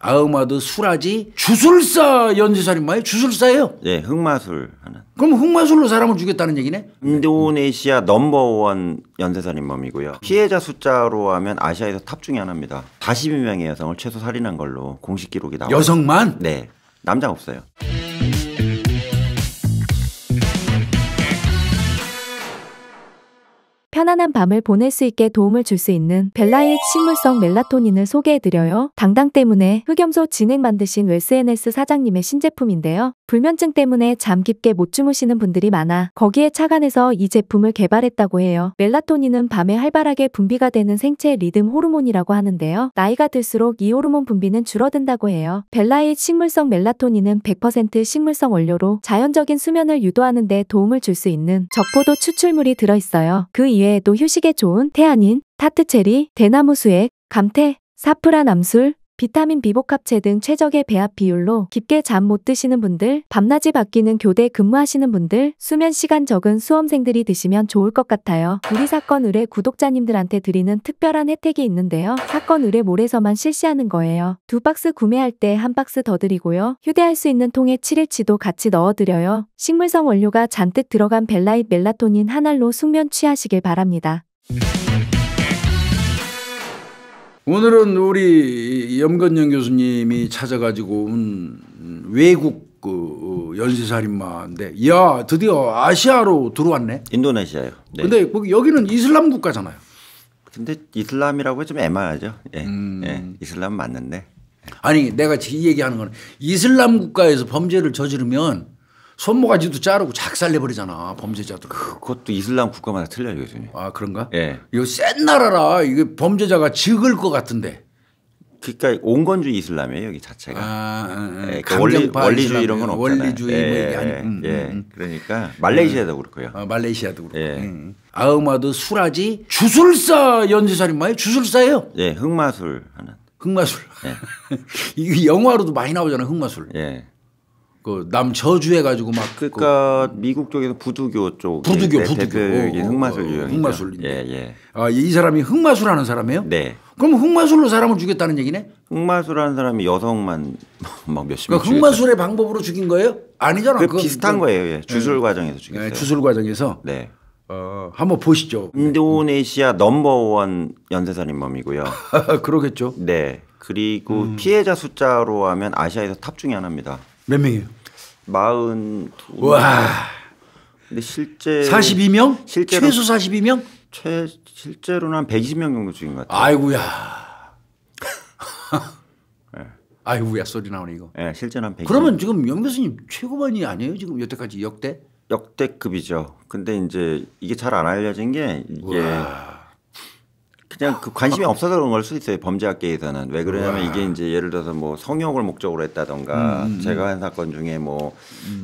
아흐마드 수라지 주술사 연쇄살인마예요? 주술사예요? 네, 흑마술 하는. 그럼 흑마술로 사람을 죽였다는 얘기네? 인도네시아 넘버원 연쇄살인범이고요. 피해자 숫자로 하면 아시아에서 탑 중에 하나입니다. 42명의 여성을 최소 살인한 걸로 공식 기록이 나와요. 여성만? 네, 남자 없어요. 편안한 밤을 보낼 수 있게 도움을 줄 수 있는 벨라이익 식물성 멜라토닌을 소개해드려요. 당당 때문에 흑염소 진액 만드신 웰스NS 사장님의 신제품인데요. 불면증 때문에 잠 깊게 못 주무시는 분들이 많아 거기에 착안해서 이 제품을 개발했다고 해요. 멜라토닌은 밤에 활발하게 분비가 되는 생체 리듬 호르몬이라고 하는데요. 나이가 들수록 이 호르몬 분비는 줄어든다고 해요. 벨라이익 식물성 멜라토닌은 100% 식물성 원료로 자연적인 수면을 유도하는 데 도움을 줄 수 있는 적포도 추출물이 들어있어요. 그 이외에도 휴식에 좋은 태아닌, 타트체리, 대나무 수액, 감태, 사프란 암술, 비타민 비복합체 등 최적의 배합 비율로 깊게 잠 못 드시는 분들, 밤낮이 바뀌는 교대 근무하시는 분들, 수면 시간 적은 수험생들이 드시면 좋을 것 같아요. 우리 사건 의뢰 구독자님들한테 드리는 특별한 혜택이 있는데요. 사건 의뢰몰에서만 실시하는 거예요. 2박스 구매할 때 1박스 더 드리고요. 휴대할 수 있는 통에 7일치도 같이 넣어드려요. 식물성 원료가 잔뜩 들어간 벨라잇 멜라토닌 한 알로 숙면 취하시길 바랍니다. 오늘은 우리 염건영 교수님이 찾아가지고 온 외국 연쇄살인마인데, 야 드디어 아시아로 들어왔네. 인도네시아요. 네. 근데 여기는 이슬람 국가잖아요. 근데 이슬람이라고 좀 애매하죠. 예. 예. 이슬람 맞는데. 아니 내가 이 얘기하는 거는 이슬람 국가에서 범죄를 저지르면 손모가지도 자르고 작살내버리잖아 범죄자들. 그것도 이슬람 국가마다 틀려요, 교수님. 아 그런가? 예. 이거 센 나라라. 이게 범죄자가 적을 것 같은데. 그러니까 온건주의 이슬람이에요, 여기 자체가. 예, 그러니까 원리주의 이런 건 없잖아요. 원리주의 뭐 이게 아니. 그러니까 말레이시아도 그렇고요. 말레이시아도 그렇고. 아흐마드 수라지 주술사 연쇄살인마예요? 주술사예요? 예, 흑마술 하는. 흑마술. 예. 이게 영화로도 많이 나오잖아요, 흑마술. 예. 그 남 저주해가지고 막. 그러니까 미국 쪽에서 부두교 쪽. 부두교. 대표적인 흑마술 유형이죠. 흑마술인데. 예. 아, 이 사람이 흑마술하는 사람이에요? 네. 그럼 흑마술로 사람을 죽였다는 얘기네? 흑마술하는 사람이 여성만 막 몇십 명. 그러니까 흑마술의 방법으로 죽인 거예요? 아니잖아. 그 비슷한 거예요. 예. 주술 과정에서 죽였어요. 네, 주술 과정에서. 네. 한번 보시죠. 인도네시아 넘버원 연쇄살인범이고요. 그러겠죠. 네. 그리고 피해자 숫자로 하면 아시아에서 탑 중에 하나입니다. 몇 명이에요? 42명. 와. 근데 실제 42명? 실제로 최소 42명? 실제로는 한 120명 정도 죽인 것 같아요. 아이고야. 네. 아이고야 소리 나오네 이거. 네, 실제는 한 120명. 그러면 지금 영 교수님 최고반이 아니에요? 지금 여태까지 역대급이죠. 근데 이제 이게 잘 안 알려진 게 이게 그냥 그 관심이 없어서 그런 걸 수도 있어요. 범죄학계에서는. 왜 그러냐면 이게 이제 예를 들어서 뭐 성욕을 목적으로 했다던가 제가 한 사건 중에 뭐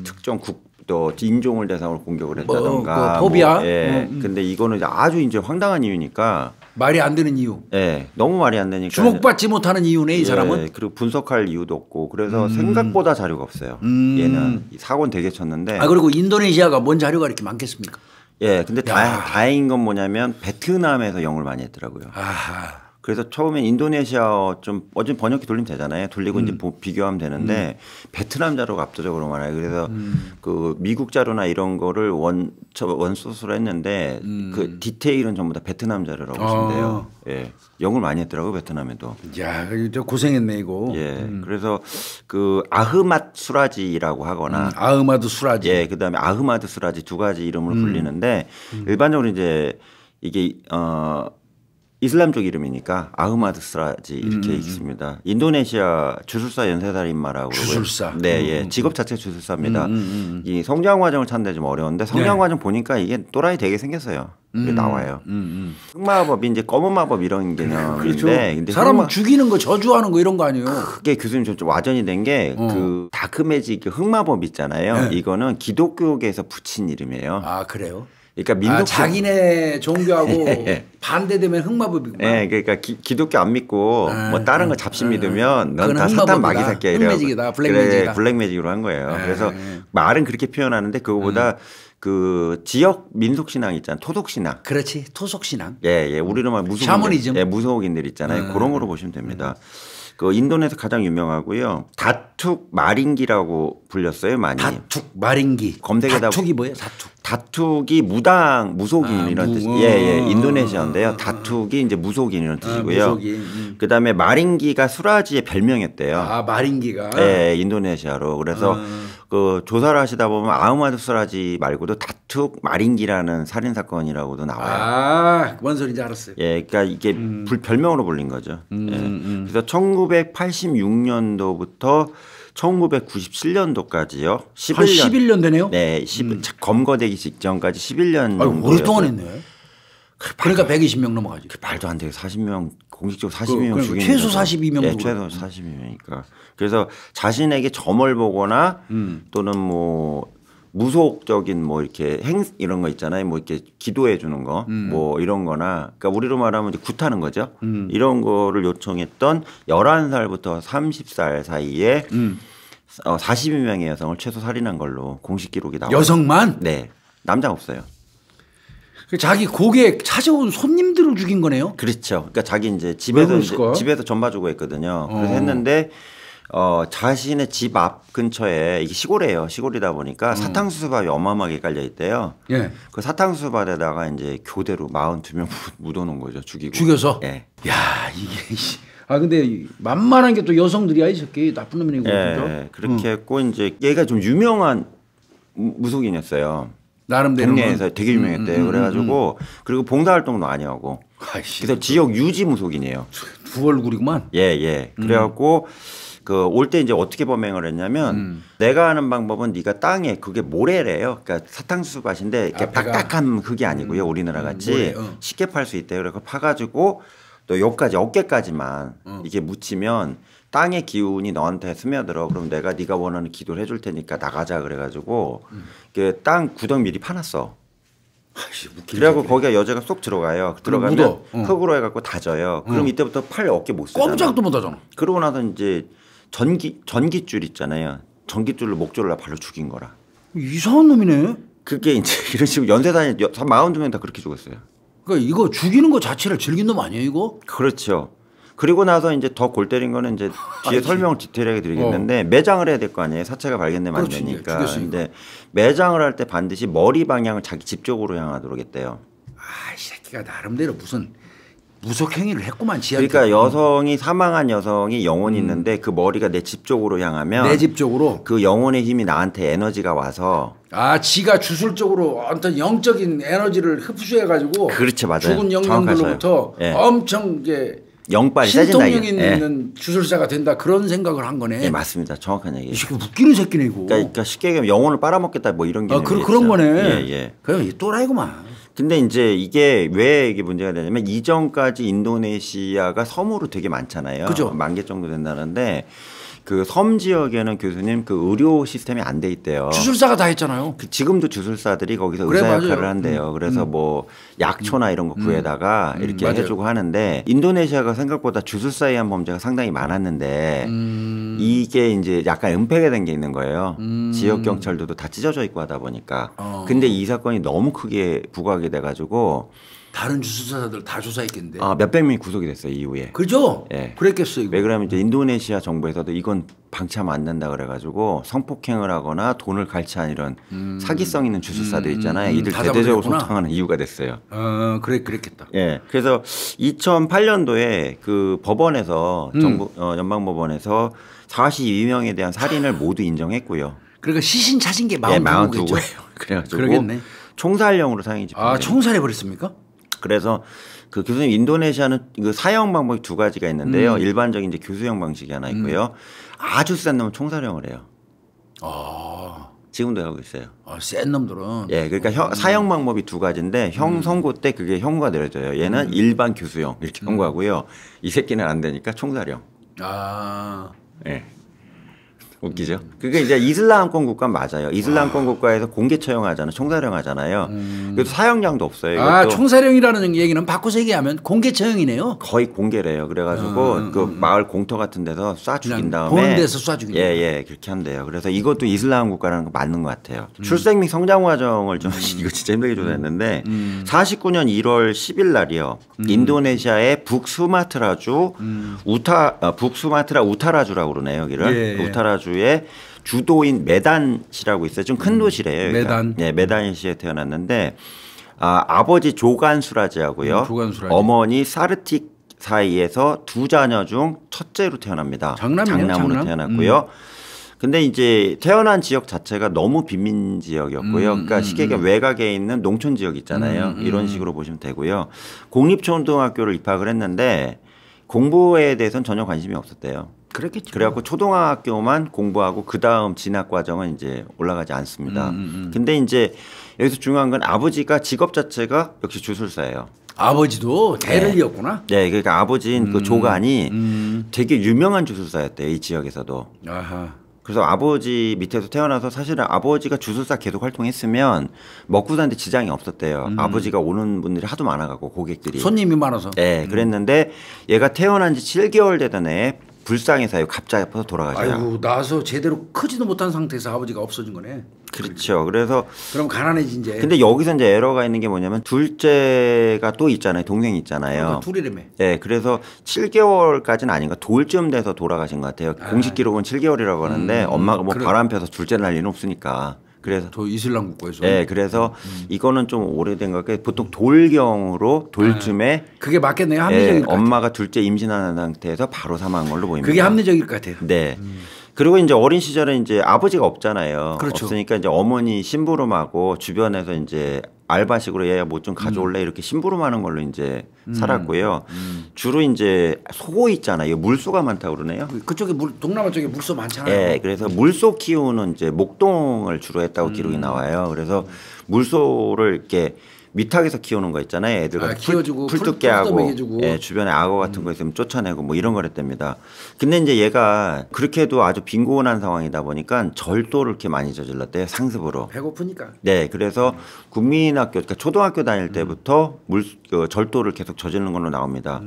특정 또 인종을 대상으로 공격을 했다던가. 포비아. 예. 근데 이거는 아주 이제 황당한 이유니까. 말이 안 되는 이유. 예. 너무 말이 안 되니까. 주목받지 못하는 이유네 이 사람은. 예. 그리고 분석할 이유도 없고 그래서 생각보다 자료가 없어요. 얘는 사고는 되게 쳤는데. 그리고 인도네시아가 뭔 자료가 이렇게 많겠습니까? 예, 근데 다행인 건 뭐냐면 베트남에서 영어를 많이 했더라고요. 아하. 그래서 처음엔 인도네시아 좀 어제 번역기 돌리면 되잖아요. 돌리고 이제 비교하면 되는데 베트남 자료가 압도적으로 많아요. 그래서 그 미국 자료나 이런 거를 원소스로 했는데 그 디테일은 전부 다 베트남 자료라고 보시면 돼요. 예, 영어를 많이 했더라고요, 베트남에도. 야, 저 고생했네 이거. 예, 그래서 그 아흐맛 수라지라고 하거나 아흐마드 수라지. 예, 그다음에 아흐마드 수라지 두 가지 이름으로 불리는데 일반적으로 이제 이게 이슬람 쪽 이름이니까 아흐마드 수라지 이렇게 있습니다. 인도네시아 주술사 연쇄살인마라고. 주술사. 네, 예. 직업 자체가 주술사입니다. 이 성장 과정을 찾는 데 좀 어려운데 성장 과정 보니까 이게 또라이 되게 생겼어요. 그게 나와요. 흑마법이 이제 검은 마법 이런 개념인데, 그렇죠. 근데 사람 죽이는 거 저주하는 거 이런 거 아니에요? 그게 교수님 좀 와전이 된 게 그 다크매직 흑마법 있잖아요. 이거는 기독교계에서 붙인 이름이에요. 아 그래요? 그러니까 민족 자기네 종교하고 반대되면 흑마법이구나. 네, 그러니까 기독교 안 믿고 뭐 다른 거 잡신 믿으면 넌 다 사탄 마귀 새끼야 이래요. 흑매직이다, 블랙매직이다. 그래, 블랙매직으로 한 거예요. 그래서 말은 그렇게 표현하는데 그거보다 그 지역 민속 신앙 있잖아요. 토속 신앙. 그렇지, 토속 신앙. 예, 우리는 막 샤머니즘. 무속인들 있잖아요. 그런 거로 보시면 됩니다. 그 인도네시아 가장 유명하고요. 다툭 마링기라고 불렸어요 많이. 다툭 마링기. 검색에다 다툭이 뭐예요? 다툭. 다툭이 무당 무속인 이런 뜻. 예, 인도네시아인데요. 다툭이 이제 무속인 이런 뜻이고요. 무속인. 그다음에 마링기가 수라지의 별명이었대요. 아 마링기가. 예, 인도네시아로. 그래서 그 조사를 하시다 보면 아흐마드 수라지 말고도 다툭 마링기라는 살인 사건이라고도 나와요. 아, 뭔 소리인지 알았어요. 예, 그러니까 이게 별명으로 불린 거죠. 그래서 1986년도부터 1997년도까지요. 한 11년 되네요. 네, 검거되기 직전까지 11년 정도. 오랫동안 했네. 그러니까 120명 넘어가지. 그 말도 안 되게 40명 공식적으로 40명 죽이는 최소 42명. 네, 최소 40명이니까. 그래서 자신에게 점을 보거나 또는 뭐 무속적인 뭐 이렇게 이런 거 있잖아요. 뭐 이렇게 기도해 주는 거 뭐 이런 거나 그러니까 우리로 말하면 이제 굿하는 거죠. 이런 거를 요청했던 11살부터 30살 사이에 42명의 여성을 최소 살인한 걸로 공식 기록이 나와요. 여성만? 네. 남자 없어요. 자기 고객 찾아온 손님들을 죽인 거네요. 그렇죠. 그러니까 자기 이제 집에서 전 봐주고 했거든요. 그래서 했는데 자신의 집 앞 근처에 이게 시골이에요. 시골이다 보니까 사탕수수밭이 어마어마하게 깔려 있대요. 예. 그 사탕수수밭에다가 이제 교대로 42명 묻어놓은 거죠. 죽이고. 죽여서. 예. 야 이게. 아 근데 만만한 게 또 여성들이야 이 새끼 나쁜 놈이고. 예. 그렇게 했고 이제 얘가 좀 유명한 무속인이었어요. 나름대로 동네에서 되게 유명했대요. 그래가지고 그리고 봉사활동도 많이 하고. 아이씨, 그래서 지역 유지 무속인이에요. 두 얼굴이구만. 예. 그래갖고 그 올 때 이제 어떻게 범행을 했냐면 내가 하는 방법은 네가 땅에 그게 모래래요. 그러니까 사탕수수밭인데 이렇게 딱딱한 흙이 아니고요. 우리나라 같이 모래, 쉽게 팔 수 있대요. 그래서 파가지고 또 여기까지 어깨까지만 이게 묻히면 땅의 기운이 너한테 스며들어. 그럼 내가 네가 원하는 기도를 해줄 테니까 나가자 그래가지고 그 땅 구덩이 미리 파놨어. 그래갖고 거기가 여자가 쏙 들어가요. 들어가면 흙으로 해갖고 다져요. 그럼 이때부터 팔 어깨 못 쓰잖아. 꼼짝도 못 하잖아. 그러고 나서 이제 전기줄 있잖아요. 전기줄로 목줄을 발로 죽인 거라. 이상한 놈이네. 그게 이제 이런 식으로 연쇄살인 42명 다 그렇게 죽었어요. 그러니까 이거 죽이는 거 자체를 즐긴 놈 아니에요 이거? 그렇죠. 그리고 나서 이제 더 골 때린 거는 이제 뒤에 설명을 디테일하게 드리겠는데 매장을 해야 될 거 아니에요. 사체가 발견되면 안 되니까. 근데 매장을 할 때 반드시 머리 방향을 자기 집 쪽으로 향하도록 했대요. 아, 이 새끼가 나름대로 무슨 무속 행위를 했구만 지한테. 그러니까 여성이 사망한 여성이 영혼이 있는데 그 머리가 내 집 쪽으로 향하면 내 집 쪽으로 그 영혼의 힘이 나한테 에너지가 와서 아 지가 주술적으로 어떤 영적인 에너지를 흡수해 가지고 그렇죠, 맞아요. 죽은 영혼들로부터 예. 엄청 이제 영빨이 세진다. 신통력 있는 주술사가 된다 그런 생각을 한 거네. 예, 맞습니다. 정확한 얘기예요. 이 새끼 웃기는 새끼네 이거. 그러니까 쉽게 얘기하면 영혼을 빨아먹겠다 뭐 이런 개념이 그런 거네. 예. 그냥 이 또라이구만. 근데 이제 이게 왜 이게 문제가 되냐면 이전까지 인도네시아가 섬으로 되게 많잖아요. 그죠. 10,000개 정도 된다는데 그 섬 지역에는 교수님 그 의료 시스템이 안 돼 있대요. 주술사가 다 했잖아요. 지금도 주술사들이 거기서 그래, 의사 맞아요. 역할을 한대요. 그래서 뭐 약초나 이런 거 구해다가 이렇게 맞아요. 해주고 하는데 인도네시아가 생각보다 주술사에 의한 범죄가 상당히 많았는데 이게 이제 약간 은폐가 된 게 있는 거예요. 지역 경찰들도 다 찢어져 있고 하다 보니까. 근데 이 사건이 너무 크게 부각이 돼가지고 다른 주술사들 다 조사했겠는데. 몇백 명이 구속이 됐어요 이후에. 그죠? 예. 그랬겠어요. 이거. 왜 그러면 이제 인도네시아 정부에서도 이건 방치하면 안 된다 그래가지고 성폭행을 하거나 돈을 갈취한 이런 사기성 있는 주술사들 있잖아요. 이들 다 대대적으로 잡아내겠구나. 소탕하는 이유가 됐어요. 그랬겠다. 예. 그래서 2008년도에 그 법원에서 정부 연방법원에서 42명에 대한 살인을 모두 인정했고요. 그러니까 시신 찾은 게 예, 42개죠. 42개예요. 그래가지고 그러겠네. 총살형으로 사형이 집행돼요. 아, 총살해 버렸습니까? 그래서 그 교수님 인도네시아는 그 사형 방법이 두 가지가 있는데요. 일반적인 이제 교수형 방식이 하나 있고요. 아주 센 놈은 총살형을 해요. 지금도 하고 있어요. 센 놈들은. 예, 그러니까 사형 방법이 두 가지인데 형 선고 때 그게 형구가 내려져요. 얘는 일반 교수형 이렇게 선고하고요. 이 새끼는 안 되니까 총살형. 아. 예. 웃기죠. 그게 이제 이슬람권 국가 맞아요. 이슬람권 국가에서 공개 처형하잖아요. 총사령하잖아요. 그래도 사형량도 없어요. 아, 총사령이라는 얘기는 바꿔서 얘기하면 공개 처형이네요. 거의 공개래요. 그래가지고 그 마을 공터 같은 데서 쏴 죽인 다음에 보는 데서 쏴 죽인. 예, 그렇게 한대요. 그래서 이것도 이슬람 국가라는 거 맞는 것 같아요. 출생 및 성장 과정을 좀 이거 진짜 힘들게 조사했는데 49년 1월 10일 날이요. 인도네시아의 북수마트라주 북수마트라 우타라주라고 그러네요. 여기를 우타라주의 주도인 메단시라고 있어요. 좀 큰 도시래요. 메단. 네, 메단시에 태어났는데 아버지 조간수라지하고요. 조간수라지. 어머니 사르틱 사이에서 두 자녀 중 첫째로 태어납니다. 장남이네요. 장남으로 태어났고요. 근데 이제 태어난 지역 자체가 너무 빈민 지역이었고요. 그러니까 쉽게 얘기하면 외곽에 있는 농촌 지역 있잖아요. 이런 식으로 보시면 되고요. 공립초등학교를 입학을 했는데 공부에 대해서는 전혀 관심이 없었대요. 그렇겠죠. 그래갖고 초등학교만 공부하고 그 다음 진학 과정은 이제 올라가지 않습니다. 근데 이제 여기서 중요한 건 아버지가 직업 자체가 역시 주술사예요. 아버지도 대를 이었구나. 네, 그러니까 아버지인 그 조간이 되게 유명한 주술사였대요. 이 지역에서도. 아하. 그래서 아버지 밑에서 태어나서 사실은 아버지가 주술사 계속 활동했으면 먹고 사는데 지장이 없었대요. 아버지가 오는 분들이 하도 많아가고 고객들이. 손님이 많아서. 네, 그랬는데 얘가 태어난 지 7개월 되던 해에 불상에서 갑자기 아파서 돌아가셔요. 아이고 나서 제대로 크지도 못한 상태에서 아버지가 없어진 거네. 그렇죠. 그래서 그럼 가난해지 이제. 근데 여기서 이제 에러가 있는 게 뭐냐면 둘째가 또 있잖아요. 동생이 있잖아요. 둘이라며. 네, 그래서 7개월까지는 아닌가 돌쯤 돼서 돌아가신 것 같아요. 공식 기록은 7개월이라고 하는데 엄마가 뭐 바람 펴서 둘째 날 리는 없으니까. 그래서 저 이슬람 국가에서. 네, 그래서 이거는 좀 오래된 것 같아요. 보통 돌경으로 돌쯤에 그게 맞겠네요. 합리적일 것 같아요. 엄마가 둘째 임신한 상태에서 바로 사망한 걸로 보입니다. 그게 합리적일 것 같아요. 네. 그리고 이제 어린 시절에 이제 아버지가 없잖아요. 그렇죠. 없으니까 이제 어머니 심부름하고 주변에서 이제 알바식으로 얘야 뭐 좀 가져올래 이렇게 심부름하는 걸로 이제 살았고요. 주로 이제 소 있잖아요. 물소가 많다고 그러네요. 그쪽에 동남아 쪽에 물소 많잖아요. 네, 그래서 물소 키우는 이제 목동을 주로 했다고 기록이 나와요. 그래서 물소를 이렇게 미탁에서 키우는 거 있잖아요. 애들 같은 키워주고 풀뜯게 하고 예, 주변에 악어 같은 거 있으면 쫓아내고 뭐 이런 걸 했답니다. 근데 이제 얘가 그렇게도 아주 빈곤한 상황이다 보니까 절도를 이렇게 많이 저질렀대요. 상습으로. 배고프니까. 네, 그래서 국민학교, 그러니까 초등학교 다닐 때부터 절도를 계속 저지르는 걸로 나옵니다.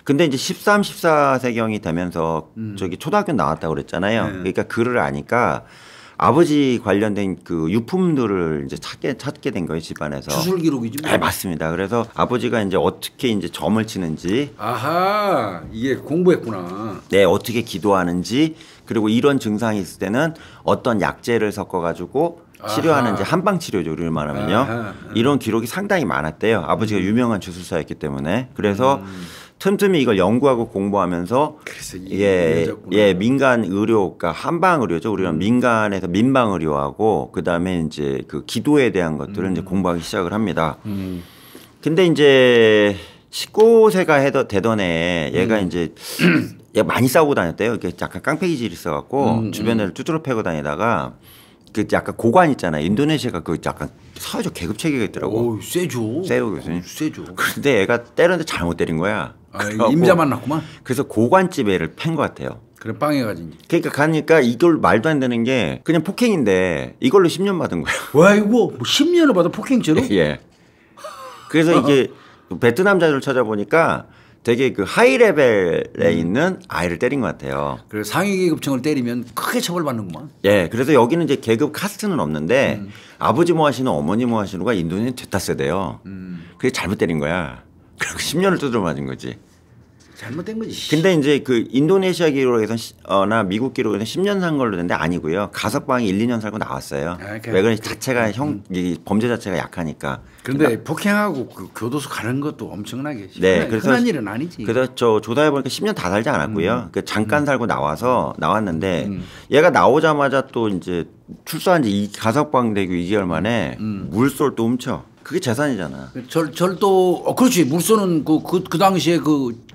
근데 이제 13, 14세경이 되면서 저기 초등학교 나왔다고 그랬잖아요. 그러니까 글을 아니까 아버지 관련된 그 유품들을 이제 찾게 된 거예요, 집안에서. 주술 기록이지 뭐. 네, 맞습니다. 그래서 아버지가 이제 어떻게 이제 점을 치는지, 아하, 이게 공부했구나. 네, 어떻게 기도하는지, 그리고 이런 증상이 있을 때는 어떤 약재를 섞어가지고 치료하는지 한방 치료죠, 우리를 말하면요. 아하. 이런 기록이 상당히 많았대요. 아버지가 유명한 주술사였기 때문에. 그래서 틈틈이 이걸 연구하고 공부하면서 그래서 예, 민간 의료, 그러니까 한방 의료죠. 우리는 민간에서 민방 의료하고 그다음에 이제 그 기도에 대한 것들을 이제 공부하기 시작을 합니다. 근데 이제 19세가 되던 해 얘가 이제 얘가 많이 싸우고 다녔대요. 이게 약간 깡패기질이 있어갖고 주변을 두드러 패고 다니다가 그 약간 고관 있잖아요. 인도네시아가 그 약간 사회적 계급 체계가 있더라고. 오, 세죠. 세요 교수님. 세죠. 근데 얘가 때렸는데 잘못 때린 거야. 임자 만났구만. 그래서 고관집 애를 팬 것 같아요. 그래 빵해가지고. 그러니까 가니까 이걸 말도 안 되는 게 그냥 폭행인데 이걸로 10년 받은 거야. 와 이거 뭐 10년을 받아 폭행죄로? 예. 그래서 이게 베트남 자료를 찾아보니까 되게 그 하이 레벨에 있는 아이를 때린 것 같아요. 그래 상위 계급층을 때리면 크게 처벌받는구만. 예. 그래서 여기는 이제 계급 카스트는 없는데 아버지 뭐 하시는 어머니 뭐 하시는가 인도네시아 됐다 세대요. 그게 잘못 때린 거야. 그리고 10년을 두드려 맞은 거지. 잘못된 거지. 근데 이제 그 인도네시아 기록에서나 미국 기록에서 10년 산 걸로 됐는데 아니고요. 가석방이 1, 2년 살고 나왔어요. 왜 그러냐 자체가 범죄 자체가 약하니까. 그런데 폭행하고 그 교도소 가는 것도 엄청나게 네, 그래서 흔한 일은 아니지. 그래서 저 조사해 보니까 10년 다 살지 않았고요. 그 잠깐 살고 나왔는데 얘가 나오자마자 또 이제 출소한 지 가석방 되고 2개월 만에 물소를 또 훔쳐. 그게 재산이잖아. 절도 그렇지 물소는 그 당시에 그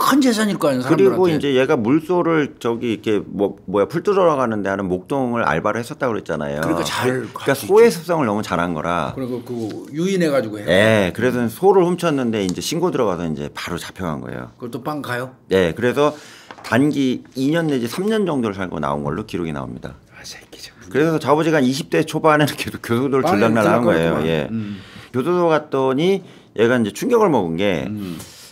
큰 재산일 거 아니야 사람들한테. 그리고 이제 얘가 물소를 저기 이렇게 풀 뜯으러 가는데 하는 목동을 알바를 했었다고 그랬잖아요. 그러니까 소의 습성을 너무 잘한 거라. 그리고 그 유인해 가지고 해. 네, 그래서 소를 훔쳤는데 이제 신고 들어가서 이제 바로 잡혀간 거예요. 그것도 빵 가요? 네, 그래서 단기 2년 내지 3년 정도를 살고 나온 걸로 기록이 나옵니다. 아, 새끼 좀. 그래서 저 아버지가 20대 초반에는 계속 교도소를 들락날락한 거예요. 예. 교도소 갔더니 얘가 이제 충격을 먹은 게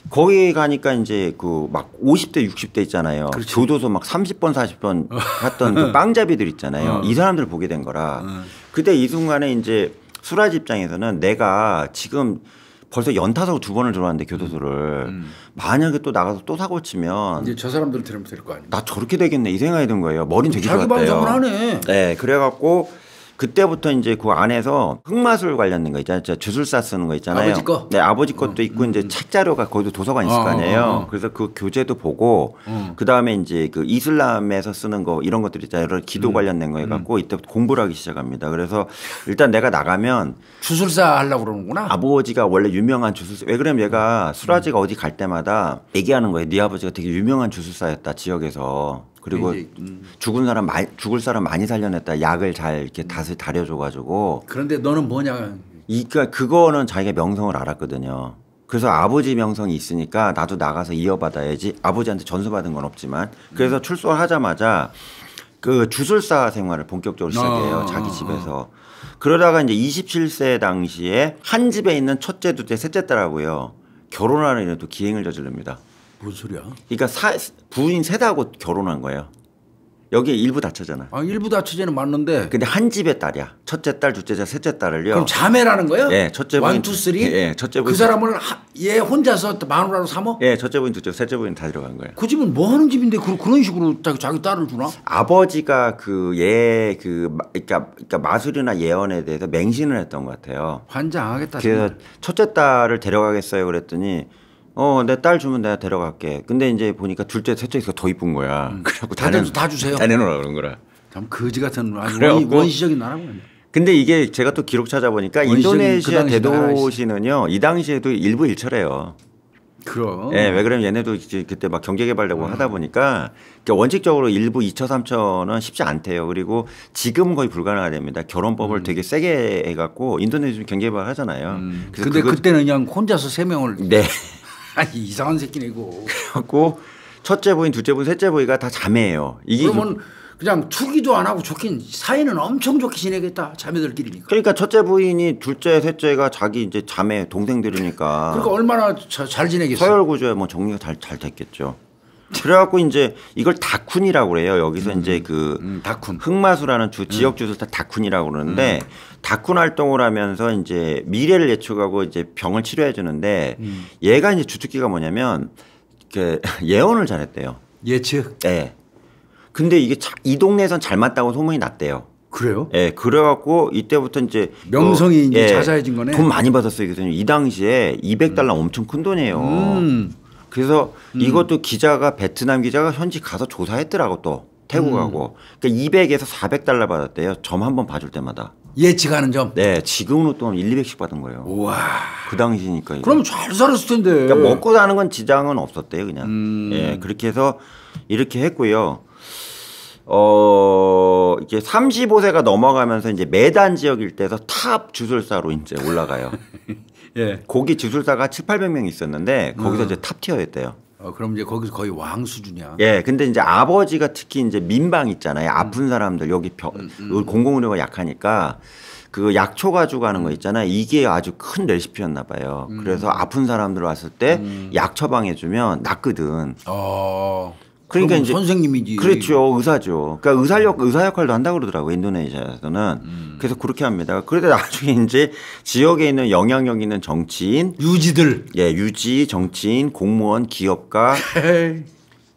거기 가니까 이제 그 막 50대 60대 있잖아요. 그렇지. 교도소 막 30번 40번 갔던 그 빵잡이들 있잖아요. 이 사람들 보게 된 거라. 그때 이 순간에 이제 수라지 입장에서는 내가 지금 벌써 연타석 2번을 들어왔는데 교도소를 만약에 또 나가서 또 사고 치면 이제 저 사람들 들으면 될 거 아니에요. 나 저렇게 되겠네 이 생각이 든 거예요. 머리는 되게 자기 좋았대요. 방송을 하네. 네, 그래갖고 그때부터 이제 그 안에서 흑마술 관련된 거 있잖아요. 주술사 쓰는 거 있잖아요. 아버지 거? 네, 아버지 것도 있고 이제 책 자료가 거기도 도서관 있을 거 아니에요. 그래서 그 교재도 보고 그 다음에 이제 그 이슬람에서 쓰는 거 이런 것들 있잖아요. 여러 기도 관련된 거 해갖고 이때부터 공부를 하기 시작합니다. 그래서 일단 내가 나가면 주술사 하려고 그러는구나. 아버지가 원래 유명한 주술사. 왜 그러면 얘가 수라지가 어디 갈 때마다 얘기하는 거예요. 네 아버지가 되게 유명한 주술사였다 지역에서. 그리고 이제, 죽을 사람 많이 살려냈다. 약을 잘 이렇게 다려줘가지고. 그런데 너는 뭐냐. 그러니까 그거는 자기가 명성을 알았거든요. 그래서 아버지 명성이 있으니까 나도 나가서 이어받아야지. 아버지한테 전수받은 건 없지만. 그래서 출소하자마자 그 주술사 생활을 본격적으로 시작해요. 자기 집에서. 그러다가 이제 27세 당시에 한 집에 있는 첫째, 둘째, 셋째 딸하고요. 결혼하는 또 기행을 저지릅니다. 무슨 소리야? 그러니까 부인 셋하고 결혼한 거예요. 여기 일부 다처잖아. 아, 일부 다처제는 맞는데. 근데 한 집의 딸이야. 첫째 딸, 둘째 딸, 셋째 딸을요. 그럼 자매라는 거야? 예, 첫째 부인. 1, 2, 3? 예, 첫째 부인. 그 사람을 얘 혼자서 마누라로 삼어? 예, 첫째 부인, 둘째, 셋째 부인 다 들어간 거예요. 그 집은 뭐 하는 집인데 그런 식으로 자기 딸을 주나? 아버지가 그러니까 마술이나 예언에 대해서 맹신을 했던 것 같아요. 환장하겠다. 그래서 정말. 첫째 딸을 데려가겠어요 그랬더니 내 딸 주면 내가 데려갈게. 근데 이제 보니까 둘째, 셋째가 더 이쁜 거야. 그래갖고 다 주세요. 다 내놓으라 그런 거라. 참 거지 같은 아주 그래갖고 원시적인 나라고. 근데 이게 제가 또 기록 찾아보니까 원시적인 인도네시아 그 당시 대도시는요 이 당시에도 일부 일처래요. 그럼. 예, 왜 그러면 얘네도 이제 그때 막 경제개발되고 하다 보니까 그러니까 원칙적으로 일부 2처, 3처는 쉽지 않대요. 그리고 지금 거의 불가능하 됩니다. 결혼법을 되게 세게 해갖고 인도네시아 경제개발 하잖아요. 근데 그때는 그냥 혼자서 3명을. 네. 아니 이상한 새끼네 이거. 그래갖고 첫째 부인, 둘째 부인, 셋째 부인가 다 자매예요. 이게 그러면 그냥 투기도 안 하고 좋긴 사이는 엄청 좋게 지내겠다 자매들끼리니까. 그러니까 첫째 부인이 둘째, 셋째가 자기 이제 자매 동생들이니까. 그러니까 얼마나 잘 지내겠어. 서열 구조에 뭐 정리가 잘 됐겠죠. 그래갖고 이제 이걸 다쿤이라고 그래요. 여기서 이제 그 다쿤. 흑마수라는 지역 주술사 다쿤이라고 그러는데 다쿤 활동을 하면서 이제 미래를 예측하고 이제 병을 치료해 주는데 얘가 이제 주특기가 뭐냐면 예언을 잘했대요. 예측. 네. 근데 이게 이 동네에선 잘 맞다고 소문이 났대요. 그래요? 예, 그래갖고 이때부터 이제 명성이 이제 자자해진 거네. 돈 많이 받았어요. 그래서 이 당시에 200달러 엄청 큰 돈이에요. 그래서 이것도 기자가 베트남 기자가 현지 가서 조사했더라고 또 태국하고. 그러니까 200에서 400달러 받았대요. 점 한 번 봐줄 때마다. 예측하는 점. 네, 지금으로 또 1, 200씩 받은 거예요. 우와. 그 당시니까. 이거. 그럼 잘 살았을 텐데. 그러니까 먹고 사는 건 지장은 없었대요, 그냥. 예, 그렇게 해서 이렇게 했고요. 이게 35세가 넘어가면서 이제 매단 지역 일대에서 탑 주술사로 이제 올라가요. 예. 거기 주술사가 700~800명 있었는데 거기서 이제 탑 티어였대요. 그럼 이제 거기서 거의 왕 수준이야. 예, 근데 이제 아버지가 특히 이제 민방 있잖아요. 아픈 사람들 여기 공공의료가 약하니까 그 약초 가지고 가는 거 있잖아요. 이게 아주 큰 레시피였나 봐요. 그래서 아픈 사람들 왔을 때 약 처방해주면 낫거든. 그러니까 이제 선생님이지. 그렇죠, 의사죠. 그러니까 의사 역할도 한다고 그러더라고요, 인도네시아에서는. 그래서 그렇게 합니다. 그런데 나중에 이제 지역에 있는 영향력 있는 정치인, 유지들, 예, 유지, 정치인, 공무원, 기업가,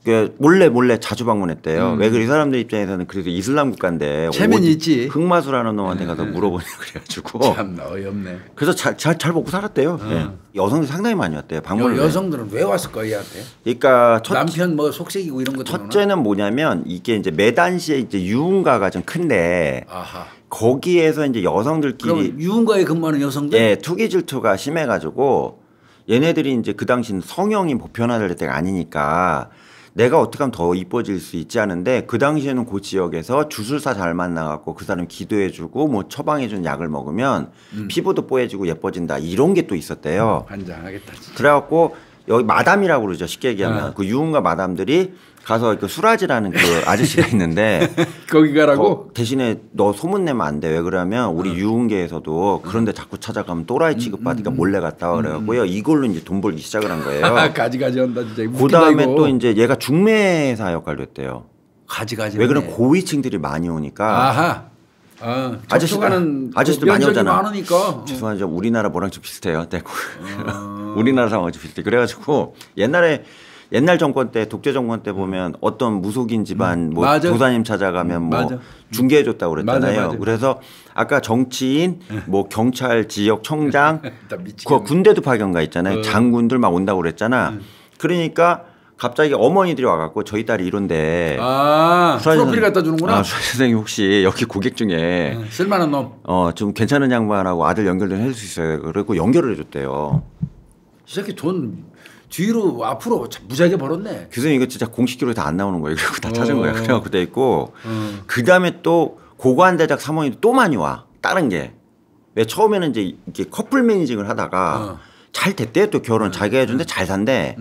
그 몰래 자주 방문했대요. 왜 그래? 이 사람들 입장에서는 그래도 이슬람 국가인데 체면이 있지. 흑마술하는 놈한테 가서 물어보냐 그래가지고. 참 어이없네. 그래서 잘 먹고 살았대요. 예. 여성들이 상당히 많이 왔대요. 방문을. 여성들은 왜 왔을까 얘한테? 그러니까 남편 뭐 속색이고 이런 것 때문에. 첫째는 뭐냐면 이게 이제 매단시에 이제 유흥가가 좀 큰데 아하. 거기에서 이제 여성들끼리 그럼 유흥가에 근무하는 여성들? 예, 투기 질투가 심해가지고 얘네들이 이제 그 당시는 성형이 보편화될 때가 아니니까 내가 어떻게 하면 더 이뻐질 수 있지 않은데 그 당시에는 그 지역에서 주술사 잘 만나갖고 그 사람 기도해주고 뭐 처방해준 약을 먹으면 피부도 뽀얘지고 예뻐진다 이런 게 또 있었대요. 환장하겠다. 진짜. 그래갖고 여기 마담이라고 그러죠. 쉽게 얘기하면 그 유흥가 마담들이 가서 그 수라지라는 그 아저씨가 있는데 거기 가라고? 대신에 너 소문 내면 안 돼. 왜 그러면 우리 유흥계에서도 그런데 자꾸 찾아가면 또라이 취급받으니까 몰래 갔다 와 그래갖고요. 이걸로 이제 돈 벌기 시작을 한 거예요. 가지가지 한다 진짜. 그 다음에 또 이제 얘가 중매사 역할도 했대요. 가지가지. 왜 그러면 고위층들이 많이 오니까. 아하. 아저씨들 많이 오잖아. 많으니까. 죄송하죠. 우리나라 뭐랑 좀 비슷해요. 네. 우리나라 상황이 좀 비슷해. 그래가지고 옛날 정권 때 독재 정권 때 보면 어떤 무속인 집안 뭐 맞아. 도사님 찾아가면 뭐 맞아. 중개해줬다고 그랬잖아요. 맞아. 그래서 아까 정치인 뭐 경찰 지역 청장 나 미치겠네. 그 군대도 파견 가 있잖아요. 장군들 막 온다고 그랬잖아. 그러니까 갑자기 어머니들이 와갖고 저희 딸이 이런데 프로필 갖다 주는구나. 수아 선생님 혹시 여기 고객 중에 쓸만한 놈. 좀 괜찮은 양반하고 아들 연결 좀 해줄 수 있어요. 그리고 연결을 해줬대요. 이 새끼 돈 뒤로 앞으로 무지하게 벌었네. 교수님 이거 진짜 공식 기록에 다 안 나오는 거예요. 그리고 다 찾은 거예요. 그래갖고 돼 있고 그 다음에 또 고관대작 사모님도 또 많이 와. 다른 게. 왜 처음에는 이제 이렇게 커플 매니징을 하다가 잘 됐대요. 또 결혼 자기가 해준데 잘 산대.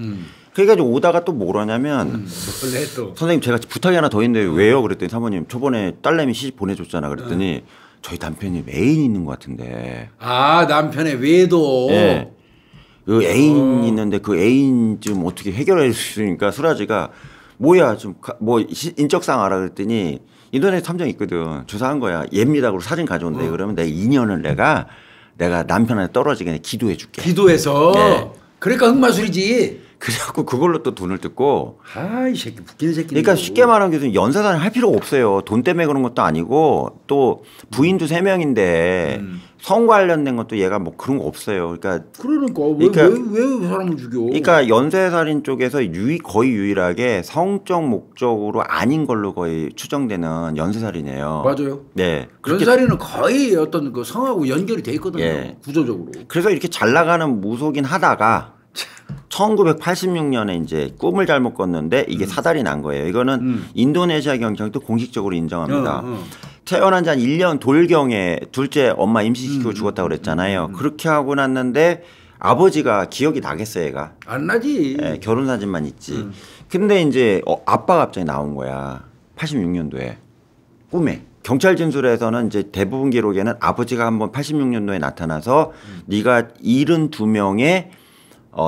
그래가지고 오다가 또 뭐라냐면 원래 또. 선생님 제가 부탁이 하나 더 있는데 왜요? 그랬더니 사모님 저번에 딸내미 시집 보내줬잖아. 그랬더니 저희 남편이 애인 있는 것 같은데. 남편의 외도. 네. 그 애인 있는데 그 애인 좀 어떻게 해결해 주시니까 수라지가 뭐야 좀 뭐 인적사항 알아 그랬더니 인터넷 탐정 있거든. 조사한 거야. 얘입니다. 그리고 사진 가져온대. 그러면 내가 2년을 내가 남편한테 떨어지게 기도해 줄게. 기도해서. 네. 그러니까 흑마술이지. 그래갖고 그걸로 또 돈을 뜯고. 이 새끼 웃기는 새끼. 그러니까 쉽게 말하면 교수님 연쇄살인 할 필요가 없어요. 돈 때문에 그런 것도 아니고 또 부인도 3명인데 성 관련된 것도 얘가 뭐 그런 거 없어요. 그러니까 왜 사람을 죽여? 그러니까 연쇄살인 쪽에서 거의 유일하게 성적 목적으로 아닌 걸로 거의 추정되는 연쇄살인이에요. 맞아요. 네. 연쇄살인은 거의 어떤 그 성하고 연결이 돼 있거든요. 예. 구조적으로. 그래서 이렇게 잘 나가는 무속인 하다가 1986년에 이제 꿈을 잘못 꿨는데 이게 사달이 난 거예요. 이거는 인도네시아 경찰도 공식적으로 인정합니다. 태어난 지 한 1년 돌경에 둘째 엄마 임신시키고 죽었다고 그랬잖아요. 그렇게 하고 났는데 아버지가 기억이 나겠어요, 얘가. 안 나지. 네, 결혼 사진만 있지. 근데 이제 아빠가 갑자기 나온 거야. 86년도에 꿈에. 경찰 진술에서는 이제 대부분 기록에는 아버지가 한번 86년도에 나타나서 네가 72명의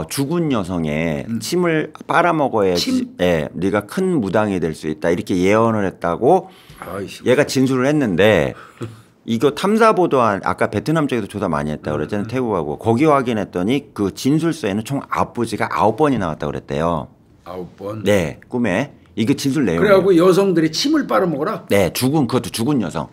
죽은 여성의 침을 빨아먹어야지 네가 큰 무당이 될 수 있다 이렇게 예언을 했다고 얘가 진술을 했는데 이거 탐사보도한 아까 베트남 쪽에서 조사 많이 했다고 그랬잖아요. 태국하고 거기 확인했더니 그 진술서에는 총 아버지가 9번이 나왔다고 그랬대요. 9번? 네. 꿈에 이게 진술 내용이에요. 그래갖고 여성들이 침을 빨아먹어라? 네. 그것도 죽은 여성.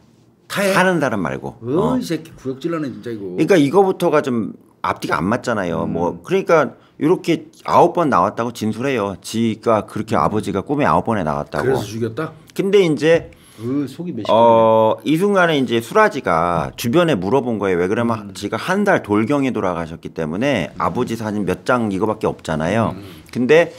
사는 사람 말고. 이 새끼 구역질러네 진짜 이거. 그러니까 이거부터가 좀 앞뒤가 안 맞잖아요. 뭐 그러니까 이렇게 9번 나왔다고 진술해요. 지가 그렇게 아버지가 꿈에 9번에 나왔다고. 그래서 죽였다? 근데 이제 속이 몇십 이 순간에 이제 수라지가 주변에 물어본 거예요. 왜 그러면 지가 한 달 돌경에 돌아가셨기 때문에 아버지 사진 몇 장 이거밖에 없잖아요. 근데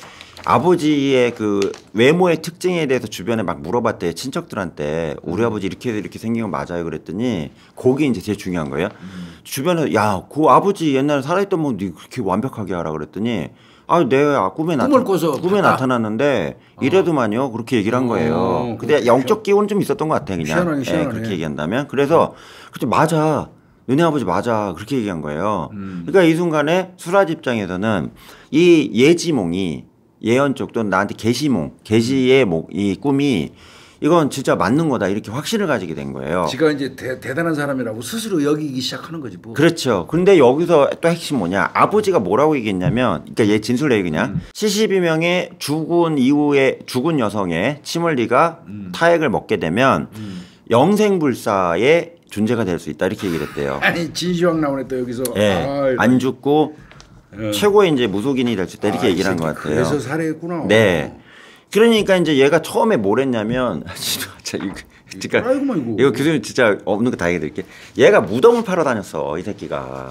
아버지의 그 외모의 특징에 대해서 주변에 막 물어봤대요. 친척들한테 우리 아버지 이렇게 생긴 거 맞아요 그랬더니 그게 이제 제일 중요한 거예요. 주변에 야, 그 아버지 옛날에 살아있던 분 네 그렇게 완벽하게 하라 그랬더니 내가 꿈에 나타났는데 이래도만요 그렇게 얘기를 한 거예요. 근데 영적 기운은 좀 있었던 것 같아 그냥. 희한하네. 그렇게 얘기한다면 그래서 맞아. 너네 아버지 맞아. 그렇게 얘기한 거예요. 그러니까 이 순간에 수라지 입장에서는 이 예지몽이 예언 쪽도 나한테 계시의 이 꿈이 이건 진짜 맞는 거다 이렇게 확신을 가지게 된 거예요. 지가 이제 대단한 사람이라고 스스로 여기기 시작하는 거지 뭐. 그렇죠. 근데 여기서 또 핵심 뭐냐? 아버지가 뭐라고 얘기했냐면, 그러니까 얘 진술에 그냥 72명의 죽은 이후에 죽은 여성의 침을 네가 타액을 먹게 되면 영생불사의 존재가 될 수 있다 이렇게 얘기를 했대요. 아니 진시황 나오네 또 여기서. 네. 안 죽고 최고의 이제 무속인이 될 수 있다 이렇게 얘기를 한 것 같아요. 그래서 살해했구나. 네. 그러니까 이제 얘가 처음에 뭘 했냐면 진짜 이거 교수님 진짜 없는 거 다 얘기 드릴게. 얘가 무덤을 팔아 다녔어 이 새끼가.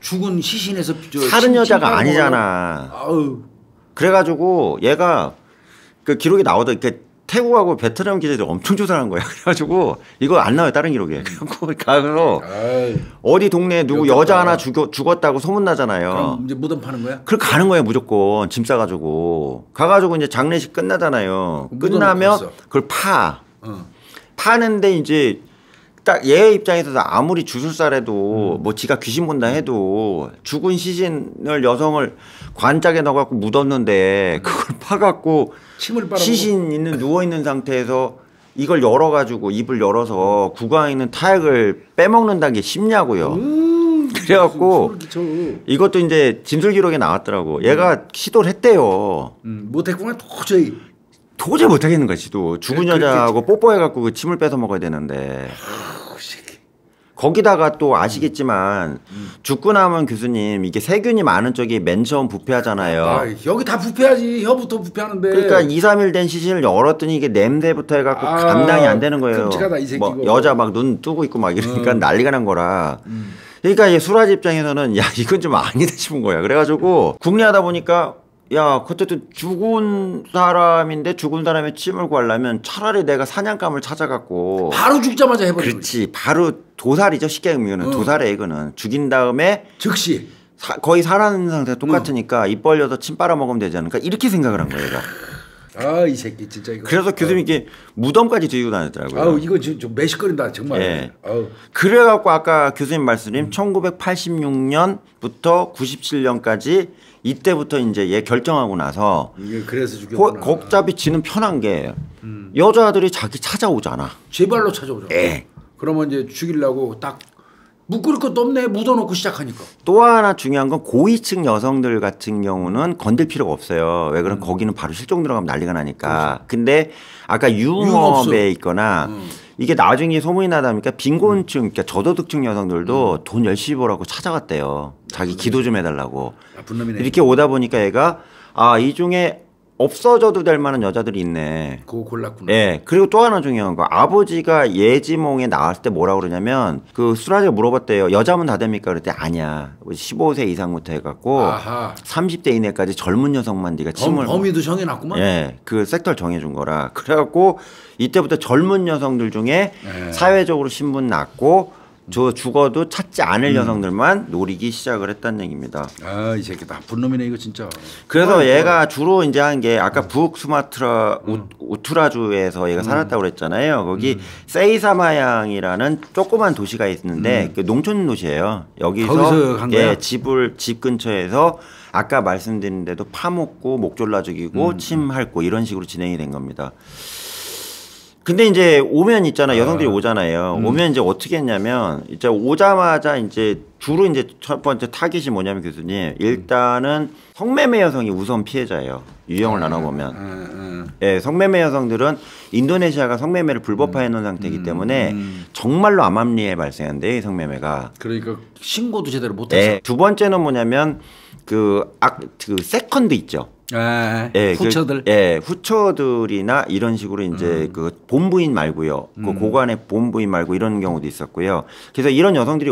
죽은 시신에서 살은 여자가 아니잖아. 아우. 그래가지고 얘가 그 기록이 나오던 태국하고 베트남 기자들이 엄청 조사를 한 거야. 그래가지고 이거 안 나와요 다른 기록에. 그래갖고 가서 어디 동네에 누구 여자 하나 죽었다고 소문 나잖아요. 그럼 이제 무덤 파는 거야? 그걸 가는 거야 무조건 짐 싸가지고 가가지고 이제 장례식 끝나잖아요. 끝나면 그걸 파. 파는데 이제 딱 얘 입장에서 아무리 주술사래도 뭐 지가 귀신 본다 해도 죽은 시신을 여성을 관짝에 넣어갖고 묻었는데 그걸 파갖고 시신 있는 누워 있는 상태에서 이걸 열어가지고 입을 열어서 구강에 있는 타액을 빼먹는다는 게 쉽냐고요. 그래갖고 이것도 이제 진술 기록에 나왔더라고. 얘가 시도를 했대요. 못했구나 도저히. 도저히 못하겠는 거야 지도. 죽은 여자하고 뽀뽀해갖고 그 침을 뺏어 먹어야 되는데. 거기다가 또 아시겠지만 죽고 나면 교수님 이게 세균이 많은 쪽이 맨 처음 부패하잖아요. 아, 여기 다 부패하지. 혀부터 부패하는데. 그러니까 2, 3일 된 시신을 열었더니 이게 냄새부터 해갖고 감당이 안 되는 거예요. 끔찍하다 이 새끼. 뭐 여자 막 눈 뜨고 있고 막 이러니까 난리가 난 거라. 그러니까 이 수라지 입장에서는 야 이건 좀 아니다 싶은 거야. 그래가지고 궁리하다 보니까 야 그것도 죽은 사람인데 죽은 사람의 침을 구하려면 차라리 내가 사냥감을 찾아갖고 바로 죽자마자 해버려. 그렇지. 바로 도살이죠. 쉽게 얘기하면 도살에 이거는 죽인 다음에 즉시 거의 살아있는 상태가 똑같으니까 입 벌려서 침 빨아먹으면 되지 않을까 이렇게 생각을 한 거예요. 얘가. 아 이 새끼 진짜 이거. 그래서 교수님이 이게 무덤까지 들고 다녔더라고요. 아우 이거 좀 매식거린다 정말. 예. 아우. 그래갖고 아까 교수님 말씀드린 1986년부터 97년까지 이때부터 이제 얘 결정하고 나서 이게 그래서 죽였구나. 곡잡이 지는 편한 게 여자들이 자기 찾아오잖아. 제 발로 찾아오죠. 예. 그러면 이제 죽이려고 딱 묶을 것도 없네. 묻어놓고 시작하니까. 또 하나 중요한 건 고위층 여성들 같은 경우는 건들 필요가 없어요. 왜 그러면 거기는 바로 실종 들어가면 난리가 나니까. 그렇죠. 근데 아까 유흥업에 있거나 이게 나중에 소문이 나다 보니까 빈곤층, 그러니까 저소득층 여성들도 돈 열심히 벌라고 찾아갔대요. 자기 기도 좀 해달라고. 나쁜 놈이네. 이렇게 오다 보니까 얘가 아, 이 중에 없어져도 될 만한 여자들이 있네. 그거 골랐구나. 예. 그리고 또 하나 중요한 거. 아버지가 예지몽에 나왔을 때 뭐라고 그러냐면 그 수라지가 물어봤대요. 여자면 다 됩니까? 그랬더니 아니야. 15세 이상부터 해갖고 아하. 30대 이내까지 젊은 여성만 네가 침을 범위도 정해놨구만. 예. 그 섹터를 정해준 거라. 그래갖고 이때부터 젊은 여성들 중에 사회적으로 신분 낮고 저 죽어도 찾지 않을 여성들만 노리기 시작을 했다는 얘기입니다. 아, 이 새끼 나쁜 놈이네 이거 진짜. 그래서 얘가 주로 이제 한 게 아까 북수마트라 우투라주에서 얘가 살았다고 그랬잖아요. 거기 세이사마양이라는 조그만 도시가 있는데 그 농촌 도시예요. 거기서 간 거야? 예, 집 근처에서 아까 말씀드린 대로 파먹고 목 졸라 죽이고 침 핥고 이런 식으로 진행이 된 겁니다. 근데 이제 오면 있잖아. 여성들이 오잖아요. 오면 이제 어떻게 했냐면 이제 오자마자 이제 주로 이제 첫 번째 타깃이 뭐냐면 교수님 일단은 성매매 여성이 우선 피해자예요. 유형을 나눠보면. 예, 성매매 여성들은 인도네시아가 성매매를 불법화해 놓은 상태이기 때문에 정말로 암암리에 발생한대요. 이 성매매가. 그러니까 신고도 제대로 못했어. 예, 두 번째는 뭐냐면 그 세컨드 있죠. 예, 후처들. 후처들이나 이런 식으로 이제 그 본부인 말고요. 그 고관의 본부인 말고 이런 경우도 있었고요. 그래서 이런 여성들이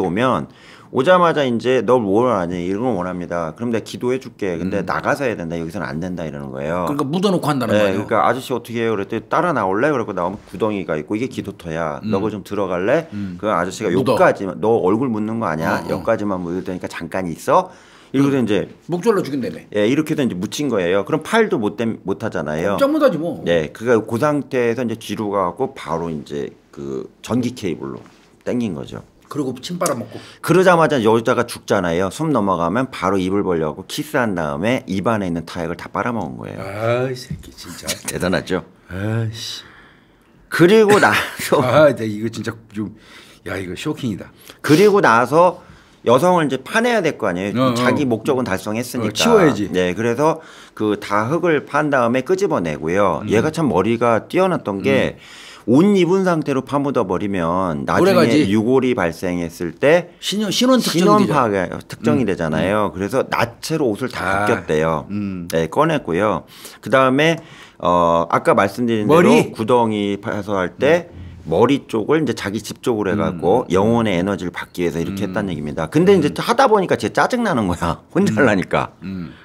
오자마자 이제 널 뭘 원하니 이런 걸 원합니다. 그럼 내가 기도해 줄게. 근데 나가서 해야 된다. 여기서는 안 된다 이러는 거예요. 그러니까 묻어놓고 한다는 거예요. 그러니까 아저씨 어떻게 해요? 그랬더니 따라 나올래? 그러고 나오면 구덩이가 있고 이게 기도터야. 너가 좀 들어갈래? 그 아저씨가 여기까지만 너 얼굴 묻는 거 아니야? 여기까지만 묻을 테니까 잠깐 있어. 이러고서 이제 목 졸라 죽인다며. 예, 이렇게도 이제 묻힌 거예요. 그럼 팔도 못 하잖아요. 꼼짝 못하지 뭐. 네, 그러니까 그 상태에서 이제 뒤로 가고 바로 이제 그 전기 케이블로 당긴 거죠. 그리고 침 빨아먹고. 그러자마자 여자가 죽잖아요. 숨 넘어가면 바로 입을 벌려고 키스한 다음에 입안에 있는 타액을 다 빨아먹은 거예요. 아, 이 새끼 진짜 대단하죠. 아씨. 그리고 나서 아, 이거 진짜 좀 야 이거 쇼킹이다. 그리고 나서 여성을 이제 파내야 될 거 아니에요. 자기 목적은 달성했으니까. 치워야지. 네, 그래서 그 다 흙을 판 다음에 끄집어내고요. 얘가 참 머리가 뛰어났던 게 옷 입은 상태로 파묻어 버리면 나중에 오래가지. 유골이 발생했을 때 신원 신원파가 특정이 되잖아요. 그래서 나체로 옷을 다 벗겼대요. 네, 꺼냈고요. 그 다음에 아까 말씀드린 머리? 대로 구덩이 파서 할 때 머리 쪽을 이제 자기 집 쪽으로 해갖고 영혼의 에너지를 받기 위해서 이렇게 했다는 얘기입니다. 근데 이제 하다 보니까 쟤 짜증 나는 거야. 혼자 하려니까.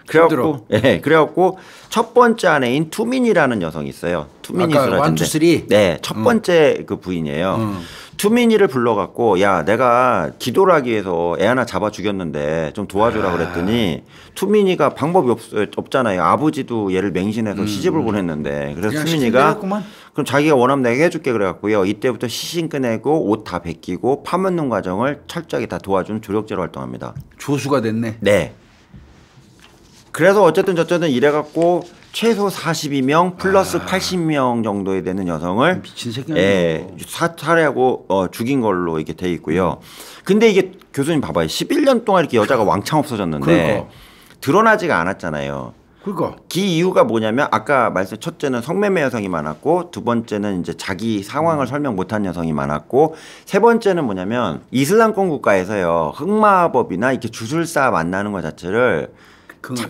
그래갖고 예, 그래갖고 첫 번째 아내인 투민이라는 여성이 있어요. 투민이 아까 수라지인데. 1, 2, 3? 네, 첫 번째 그 부인이에요. 투민이를 불러갖고 야 내가 기도를 하기 위해서 애 하나 잡아 죽였는데 좀 도와주라 그랬더니 투민이가 방법이 없잖아요. 아버지도 얘를 맹신해서 시집을 보냈는데 그래서 투민이가 그럼 자기가 원하면 내가 해줄게 그래갖고요. 이때부터 시신 꺼내고 옷 다 벗기고 파묻는 과정을 철저하게 다 도와주는 조력제로 활동합니다. 조수가 됐네. 네. 그래서 어쨌든 이래갖고 최소 42명 플러스 80명 정도에 되는 여성을 미친 새끼야. 예, 살해하고 죽인 걸로 이렇게 돼 있고요. 근데 이게 교수님 봐봐요. 11년 동안 이렇게 여자가 왕창 없어졌는데 그러니까. 드러나지가 않았잖아요. 그러니까. 그 이유가 뭐냐면 아까 말씀 첫째는 성매매 여성이 많았고 두 번째는 이제 자기 상황을 설명 못한 여성이 많았고 세 번째는 뭐냐면 이슬람권 국가에서요 흑마법이나 이렇게 주술사 만나는 것 자체를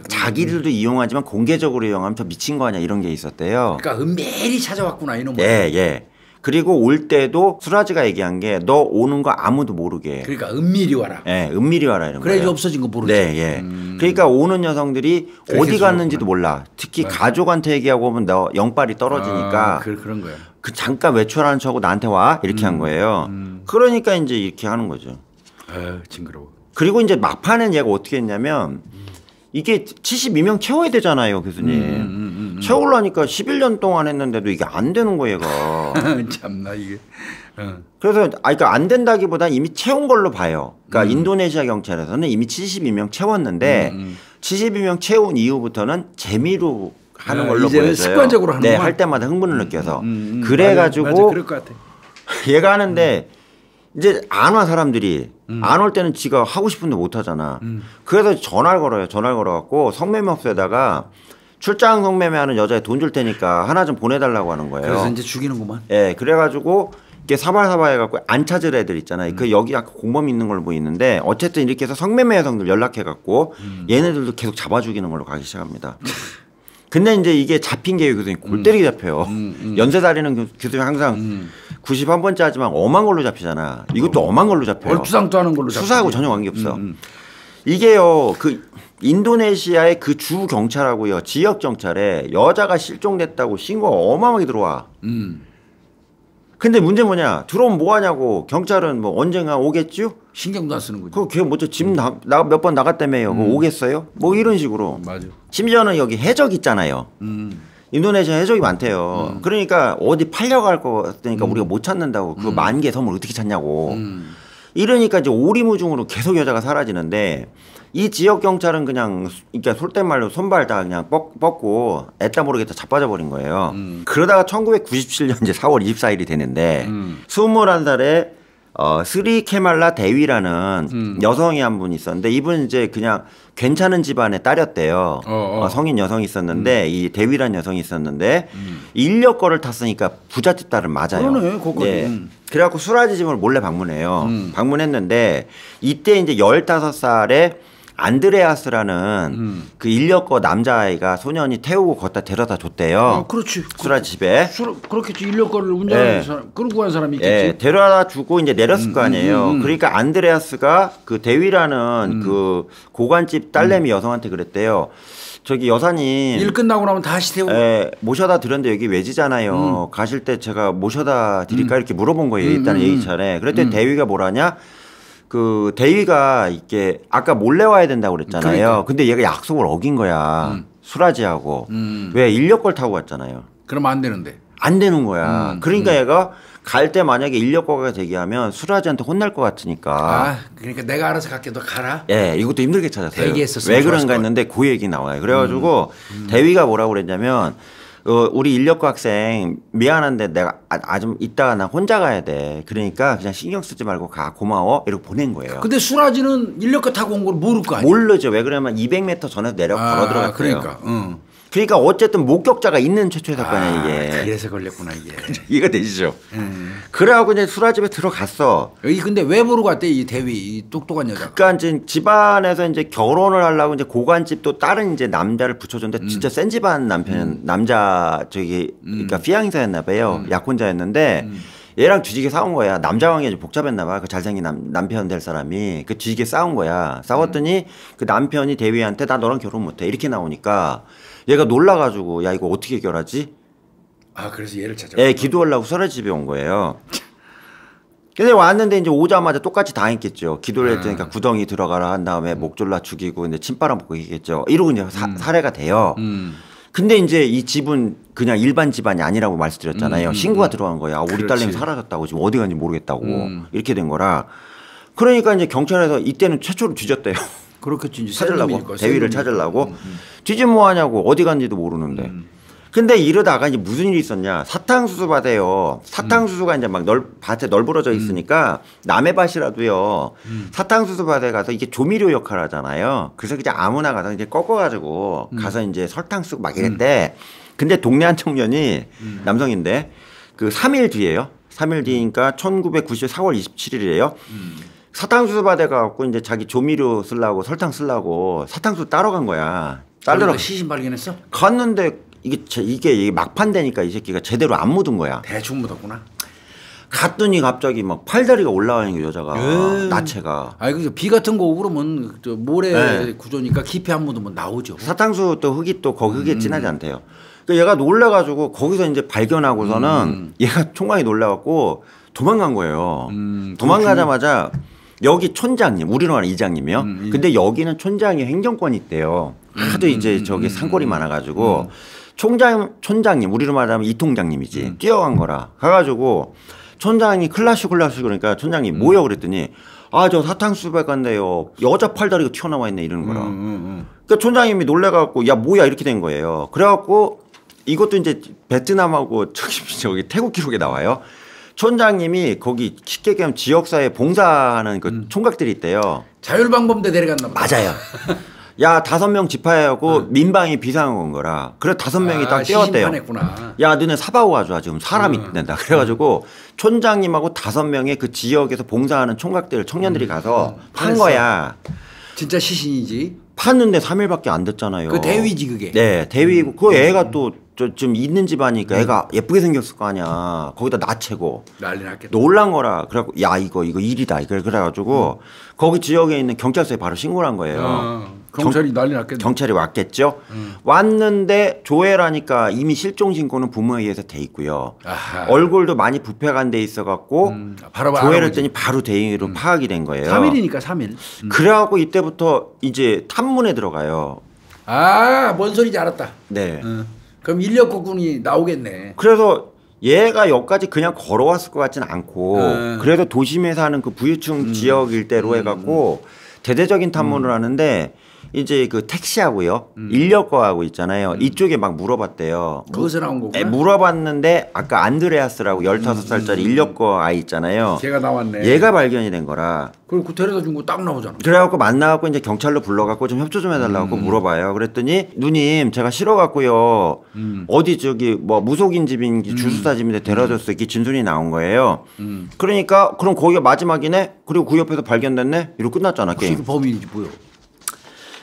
자기들도 이용하지만 공개적으로 이용하면 더 미친 거 아니야 이런 게 있었대요. 그러니까 은밀히 찾아왔구나 이놈. 예. 그리고 올 때도 수라지가 얘기한 게 너 오는 거 아무도 모르게. 그러니까 은밀히 와라. 예, 은밀히 와라 이런 거예요. 그래야지 없어진 거 모르지. 네, 예. 그러니까 오는 여성들이 어디 갔는지도 몰라. 특히 맞아. 가족한테 얘기하고 오면 너 영빨이 떨어지니까 그런 거야. 그 잠깐 외출하는 척하고 나한테 와 이렇게 한 거예요. 그러니까 이제 이렇게 하는 거죠. 징그러워. 그리고 이제 막판엔 얘가 어떻게 했냐면 이게 72명 채워야 되잖아요, 교수님. 채우려니까 11년 동안 했는데도 이게 안 되는 거예요, 얘가. 참나 이게. 그래서 그러니까 안 된다기보다 이미 채운 걸로 봐요. 그러니까 인도네시아 경찰에서는 이미 72명 채웠는데 72명 채운 이후부터는 재미로 하는 걸로 이제는 보여져요. 습관적으로 하는 네, 거야? 할 때마다 흥분을 느껴서. 그래가지고 맞아, 그럴 것 같아. 얘가 하는데 이제 안 와 사람들이 안 올 때는 지가 하고 싶은데 못 하잖아. 그래서 전화를 걸어요. 전화를 걸어갖고 성매매업소에다가 출장 성매매하는 여자에 돈 줄 테니까 하나 좀 보내달라고 하는 거예요. 그래서 이제 죽이는구만. 예, 그래가지고 이게 사발사발 해갖고 안 찾을 애들 있잖아요. 그 여기 아까 공범이 있는 걸로 보이는데 어쨌든 이렇게 해서 성매매 여성들 연락해갖고 얘네들도 계속 잡아 죽이는 걸로 가기 시작합니다. 근데 이제 이게 잡힌 게 교수님 골 때리게 잡혀요. 연쇄살인은 교수님 항상 91번째 하지만 엄한 걸로 잡히잖아. 이것도 엄한 걸로 잡혀요. 얼추상도 하는 걸로 잡히지. 수사하고 전혀 관계없어. 이게요, 그 인도네시아의 그 주 경찰하고요, 지역 경찰에 여자가 실종됐다고 신고가 어마어마하게 들어와. 근데 문제 뭐냐? 들어오면 뭐 하냐고. 경찰은 뭐 언젠가 오겠죠? 신경도 안 쓰는 거지. 그거 걔 먼저 집 몇 번 나갔다며요. 그거 오겠어요? 뭐 이런 식으로. 맞아. 심지어는 여기 해적 있잖아요. 인도네시아 해적이 많대요. 그러니까 어디 팔려갈 거 같으니까 우리가 못 찾는다고. 그 만 개 섬을 어떻게 찾냐고. 이러니까 이제 오리무중으로 계속 여자가 사라지는데 이 지역 경찰은 그냥 그러니까 솔된 말로 손발 다 그냥 뻗고 애따 모르겠다 자빠져 버린 거예요. 그러다가 1997년 이제 4월 24일이 되는데 21살에 스리 케말라 대위라는 여성이 한 분 있었는데 이분은 이제 그냥 괜찮은 집안의 딸이었대요. 성인 여성이 있었는데 이 대위라는 여성이 있었는데 인력거를 탔으니까 부잣집 딸은 맞아요. 그러네, 그거까지. 네. 그래갖고 수라지 집을 몰래 방문해요. 방문했는데 이때 이제 15살에 안드레아스라는 그 인력거 남자아이가 소년이 태우고 걷다 데려다 줬대요. 그렇지. 수라지 집에. 그렇겠지. 인력거를 운전하는 사람, 끌고 간 사람이 있겠지. 예, 데려다 주고 이제 내렸을 거 아니에요. 그러니까 안드레아스가 그 대위라는 그 고관집 딸내미 여성한테 그랬대요. 저기 여사님 일 끝나고 나면 다시 태우고. 예, 모셔다 드렸는데 여기 외지잖아요. 가실 때 제가 모셔다 드릴까 이렇게 물어본 거예요. 일단은 예의차례. 그랬더니 대위가 뭐라냐? 그 대위가 이게 아까 몰래 와야 된다고 그랬잖아요. 그러니까. 근데 얘가 약속을 어긴 거야. 수라지하고. 왜 인력거를 타고 갔잖아요. 그러면 안 되는데. 안 되는 거야. 그러니까 얘가 갈 때 만약에 인력거가 대기하면 수라지한테 혼날 것 같으니까. 그러니까 내가 알아서 갈게. 너 가라. 예, 이것도 힘들게 찾았어요. 대기했었으면 왜 그런가 좋았을 했는데 그 얘기 나와요. 그래가지고 대위가 뭐라고 그랬냐면 우리 인력거 학생 미안한데 내가 좀 이따가 나 혼자 가야 돼. 그러니까 그냥 신경 쓰지 말고 가. 고마워. 이렇게 보낸 거예요. 근데 수라지는 인력거 타고 온 걸 모를 거 아니야. 모르죠. 왜 그러냐면 200m 전에서 내려 걸어 들어갔대요. 그러니까. 그러니까 어쨌든 목격자가 있는 최초의 사건이야 이게. 그래서 걸렸구나 이게. 이해가 되시죠? 그래갖고 이제 수라집에 들어갔어. 여기 근데 왜 모르고 갔대 이 대위 이 똑똑한 여자. 그러니까 이제 집안에서 이제 결혼을 하려고 이제 고관집도 다른 이제 남자를 붙여줬는데 진짜 센 집안 남자 저기 그러니까 피앙사였나 봐요. 약혼자였는데 얘랑 뒤지게 싸운 거야. 남자 관계가 좀 복잡했나 봐. 그 잘생긴 남편 될 사람이 그 뒤지게 싸운 거야. 싸웠더니 그 남편이 대위한테 나 너랑 결혼 못해 이렇게 나오니까 얘가 놀라가지고 야 이거 어떻게 해결하지? 아 그래서 얘를 찾아. 예, 기도하려고 설아 집에 온 거예요. 근데 왔는데 이제 오자마자 똑같이 당했겠죠. 기도를 했으니까 구덩이 들어가라 한 다음에 목 졸라 죽이고 이제 침 빨아먹고 있겠죠. 이러고 이제 살해가 돼요. 근데 이제 이 집은 그냥 일반 집안이 아니라고 말씀드렸잖아요. 신고가 들어간 거야. 우리 딸내미 사라졌다고 지금 어디 갔는지 모르겠다고 이렇게 된 거라. 그러니까 이제 경찰에서 이때는 최초로 뒤졌대요. 그렇겠지. 이제 찾으려고 대위를 찾으려고 뒤지면 뭐 하냐고 어디 갔는지도 모르는데. 근데 이러다가 이제 무슨 일이 있었냐. 사탕수수 밭에요. 사탕수수가 이제 막 밭에 널브러져 있으니까 남의 밭이라도요. 사탕수수 밭에 가서 이게 조미료 역할을 하잖아요. 그래서 그냥 아무나 가서 이제 꺾어가지고 가서 이제 설탕 쓰고 막 이랬대. 근데 동네 한 청년이 남성인데 그 3일 뒤에요. 3일 뒤니까 1990 4월 27일이에요. 사탕수수 밭에 가갖고 이제 자기 조미료 쓰려고 설탕 쓰려고 사탕수수 따러 간 거야. 딸려라 시신 발견했어? 갔는데 이게 막판 되니까 이 새끼가 제대로 안 묻은 거야. 대충 묻었구나. 갔더니 갑자기 막 팔다리가 올라가는 게 여자가 나체가. 아니 그죠 비 같은 거 오고 그러면 저 모래 구조니까 깊이 안 묻으면 나오죠. 사탕수 또 흙이 또 거기 흙에 진하지 않대요. 그러니까 얘가 놀라가지고 거기서 이제 발견하고서는 얘가 총각이 놀라갖고 도망간 거예요. 도망가자마자 여기 촌장님, 우리로 말하는 이장님이요. 근데 여기는 촌장이 행정권이 있대요. 하도 이제 저기 산골이 많아가지고 촌장님, 우리로 말하면 이통장님이지. 뛰어간 거라. 가가지고 촌장이 클라슈 그러니까 촌장님 뭐요? 그랬더니 아, 저 사탕수수 간대요. 여자 팔다리가 튀어나와 있네 이러는 거라. 그러니까 촌장님이 놀래갖고 야 뭐야 이렇게 된 거예요. 그래갖고 이것도 이제 베트남하고 저기 태국 기록에 나와요. 촌장님이 거기 쉽게 얘기하면 지역사회 봉사하는 그 총각들이 있대요. 자율방범대 데려갔나 봐. 맞아요. 야 5명 집합하고 민방위 비상을 온 거라. 그래 5명이 딱 뛰었대요. 야 너네 사바오 가져와 지금 사람이 된다. 그래가지고 촌장님하고 5명의 그 지역에서 봉사하는 총각들 청년들이 가서 판 거야. 진짜 시신이지. 팠는데 3일밖에 안 됐잖아요. 그 대위지 그게. 네 대위고 그 애가 또 좀 있는 집안이니까 애가 예쁘게 생겼을 거 아니야. 거기다 나체고 난리 났겠다. 놀란 거라. 그래갖고 야 이거 일이다. 그래가지고 거기 지역에 있는 경찰서에 바로 신고를 한 거예요. 경찰이 난리 났겠네. 경찰이 왔겠죠. 왔는데 조회라니까 이미 실종 신고는 부모에 의해서 돼 있고요. 아하. 얼굴도 많이 부패간 데 있어갖고 바로 조회를 했더니 바로 대위로 파악이 된 거예요. 3일이니까 3일. 그래갖고 이때부터 이제 탐문에 들어가요. 아, 뭔 소리인지 알았다. 네. 그럼 인력거군이 나오겠네. 그래서 얘가 여기까지 그냥 걸어왔을 것 같지는 않고 그래도 도심에 사는 그 부유층 지역 일대로 해갖고 대대적인 탐문을 하는데 이제 그 택시하고요 인력거하고 있잖아요. 이쪽에 막 물어봤대요. 거기서 나온 거구나. 물어봤는데 아까 안드레아스라고 15살짜리 인력거 아이 있잖아요. 걔가 나왔네. 얘가 발견이 된 거라. 그리고 그 데려다 준 거 딱 나오잖아. 그래갖고 만나갖고 이제 경찰로 불러갖고 좀 협조 좀 해달라고 물어봐요. 그랬더니 누님 제가 싫어갖고요 어디 저기 뭐 무속인 집인지 주수사 집인데 데려줬어 이렇게 진술이 나온 거예요. 그러니까 그럼 거기가 마지막이네. 그리고 그 옆에서 발견됐네. 이러고 끝났잖아 게임. 그 범인이지 뭐요.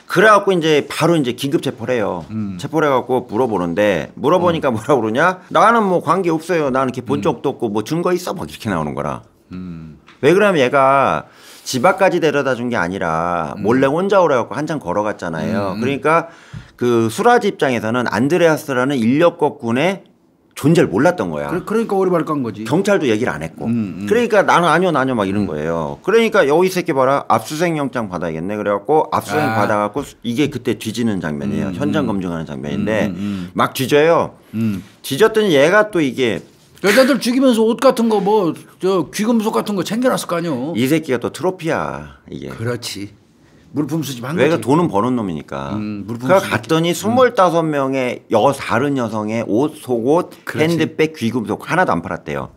그래갖고 이제 바로 이제 긴급 체포를 해요. 체포를 해갖고 물어보니까 뭐라 그러냐? 나는 뭐 관계 없어요. 나는 이렇게 본 적도 없고 뭐 증거 있어? 막 이렇게 나오는 거라. 왜 그러면 얘가 집 앞까지 데려다 준 게 아니라 몰래 혼자 오래갖고 한참 걸어갔잖아요. 그러니까 그 수라지 입장에서는 안드레아스라는 인력거군의 존재를 몰랐던 거야. 그러니까 오리발 깐 거지. 경찰도 얘기를 안 했고. 그러니까 나는 아니요 막 이런 거예요. 그러니까 여기 새끼 봐라. 압수수색 영장 받아야겠네. 그래갖고 압수수색 받아갖고 이게 그때 뒤지는 장면이에요. 현장 검증하는 장면인데 막 뒤져요. 뒤졌더니 얘가 또 이게 여자들 죽이면서 옷 같은 거 뭐 저 귀금속 같은 거 챙겨놨을 거 아니요. 이 새끼가 또 트로피야 이게. 그렇지. 물품 수집 한 왜가 거지. 돈은 버는 놈이니까. 물품 그래서 수집. 갔더니 25명의 다른 여성의 옷, 속옷, 그렇지. 핸드백, 귀금속 하나도 안 팔았대요.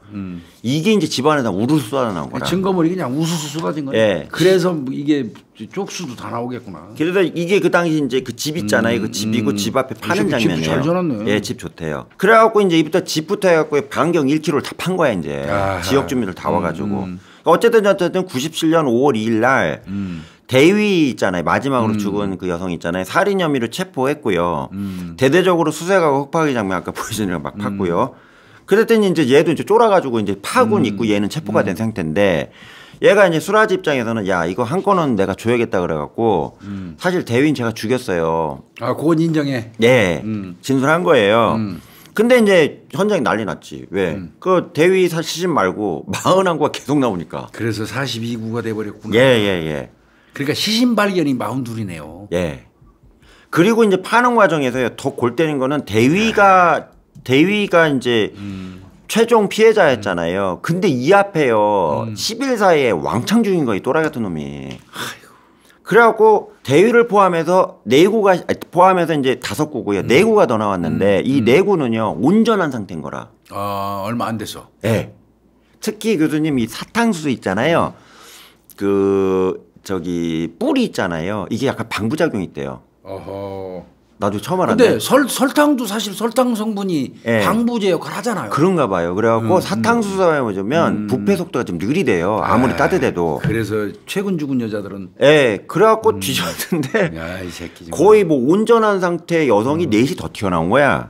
이게 이제 집안에다 우르르 쏟아나온 거라. 증거물이 그냥 우수수 쏟아진 거야. 예. 그래서 이게 쪽수도 다 나오겠구나. 그래서 이게 그 당시 이제 그 집 있잖아요. 그 집이고 집 앞에 파는 집 장면이에요. 잘 전았네. 예, 집 좋대요. 그래갖고 이제 이부터 집부터 해갖고 반경 1km를 다 판 거야 이제. 아하. 지역 주민들 다 와가지고. 어쨌든 97년 5월 2일 날 대위 있잖아요. 마지막으로 죽은 그 여성 있잖아요. 살인 혐의로 체포했고요. 대대적으로 수색하고 흑파기 장면 아까 보여준 막 팠고요. 그랬더니 이제 얘도 이제 쫄아가지고 이제 파군 있고 얘는 체포가 된 상태인데 얘가 이제 수라지 입장에서는 야 이거 한 건은 내가 줘야겠다 그래갖고 사실 대위인 제가 죽였어요. 아, 그건 인정해. 예, 진술한 거예요. 근데 이제 현장이 난리 났지. 왜? 그 대위 시신 말고 41구가 계속 나오니까. 그래서 42구가 돼버렸구나. 예. 그러니까 시신 발견이 42이네요. 예. 그리고 이제 파는 과정에서 더 골 때린 거는 대위가 이제 최종 피해자였잖아요. 근데 이 앞에요. 10일 사이에 왕창 죽인 거이 또라이 같은 놈이. 그래갖고 대위를 포함해서 4구가 포함해서 이제 5구고요. 4구가 더 나왔는데 이 4구는요 온전한 상태인 거라. 아, 얼마 안 됐어. 예. 특히 교수님 이 사탕수수 있잖아요. 그 저기 뿔이 있잖아요. 이게 약간 방부작용이 있대요. 어허. 나도 처음 알았는데. 근데 설탕도 사실 설탕 성분이 예. 방부제 역할 하잖아요. 그런가 봐요. 그래갖고 사탕수수에 보면 부패 속도가 좀 느리대요. 아무리 따뜻해도. 그래서 최근 죽은 여자들은 예. 그래갖고 뒤졌는데 야, 이 새끼 거의 뭐 온전한 상태의 여성이 넷이 더 튀어나온 거야.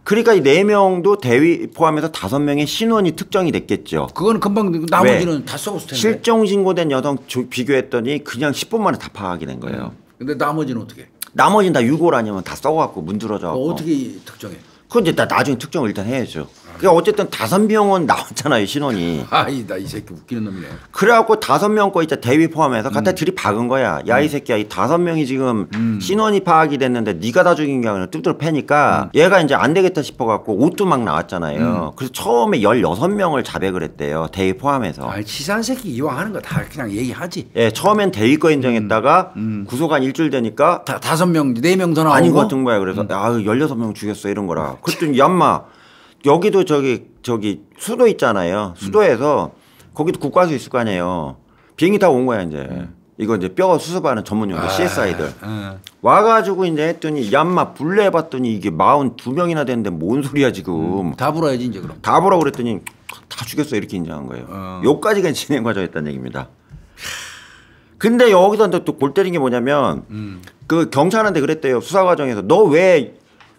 그러니까 이 4명도 대위 포함해서 5명의 신원이 특정이 됐겠죠. 그건 금방 나머지는 다 썩었을 텐데. 실종 신고된 여성 비교했더니 그냥 10분 만에 다 파악이 된 거예요. 근데 나머지는 어떻게? 나머지는 다 유골 아니면 다 썩어갖고 문드러져. 어떻게 특정해? 그건 이제 나중에 특정을 일단 해야죠. 그러니까 어쨌든 5명은 나왔잖아요 신원이. 아이 나 이 새끼 웃기는 놈이네. 그래갖고 5명 거 이제 대위 포함해서 갖다 들이박은 거야. 야 이 새끼야 이 5명이 지금 신원이 파악이 됐는데 네가 다 죽인 게 아니라 뚜드러 패니까 얘가 이제 안 되겠다 싶어갖고 옷도 막 나왔잖아요. 그래서 처음에 16명을 자백을 했대요. 대위 포함해서. 아, 치사한 새끼 이왕 하는 거 다 그냥 얘기하지. 예, 처음엔 대위 거 인정했다가 구속 한 일주일 되니까 5명, 4명 더 나오고. 아닌 것 같은 거야. 그래서 아 16명 죽였어 이런 거라. 그랬더니 얌마 여기도 저기 수도 있잖아요. 수도에서 거기도 국과수 있을 거 아니에요. 비행기 타고 온 거야 이제. 이거 이제 뼈 수습하는 전문 용도 CSI들. 와가지고 이제 했더니 얌마 분리해봤더니 이게 42명이나 됐는데 뭔 소리야 지금. 다 불어야지 이제 그럼. 다 보라고 그랬더니 다 죽였어 이렇게 인정한 거예요. 요까지가 진행 과정이었다는 얘기입니다. 근데 여기서 또 골 때린 게 뭐냐면 그 경찰한테 그랬대요. 수사 과정에서 너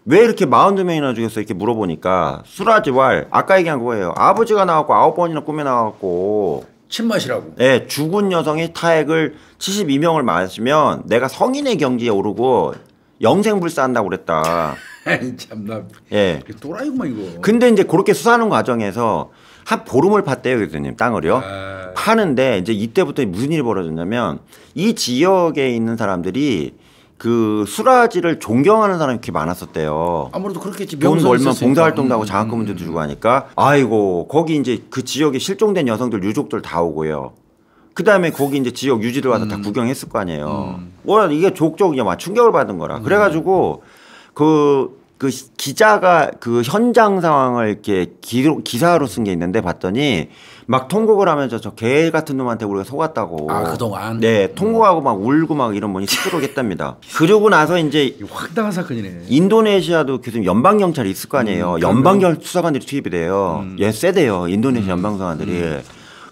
왜 이렇게 42명이나 죽였어 이렇게 물어보니까 수라지왈 아까 얘기한 거예요. 아버지가 나왔고 9번이나 꿈에 나왔고 침맛이라고. 네, 죽은 여성의 타액을 72명을 마시면 내가 성인의 경지에 오르고 영생불사한다고 그랬다. 참나. 예. 또라이구만 이거. 근데 이제 그렇게 수사하는 과정에서 한 보름을 팠대요, 교수님 땅을요. 파는데 이제 이때부터 무슨 일이 벌어졌냐면 이 지역에 있는 사람들이 그 수라지를 존경하는 사람이 그렇게 많았었대요. 아무래도 그렇겠지. 돈 명성이 벌면 있었으니까. 봉사활동도 하고 장학금도 주고 하니까 아이고 거기 이제 그 지역에 실종된 여성들 유족들 다 오고요. 그 다음에 거기 이제 지역 유지들 와서 다 구경했을 거 아니에요. 와 이게 족족이 막 충격을 받은 거라. 그래가지고 그 기자가 그 현장 상황을 이렇게 기사로 쓴 게 있는데 봤더니 막 통곡을 하면서 저 개 같은 놈한테 우리가 속았다고. 아, 그동안? 네, 통곡하고 막 울고 막 이런 분이 시끄럽게 했답니다. 그러고 나서 이제 이거 황당한 사건이네. 인도네시아도 교수님 연방경찰이 있을 거 아니에요. 연방경 수사관들이 투입이 돼요. 얘 세대요. 인도네시아 연방수사관들이.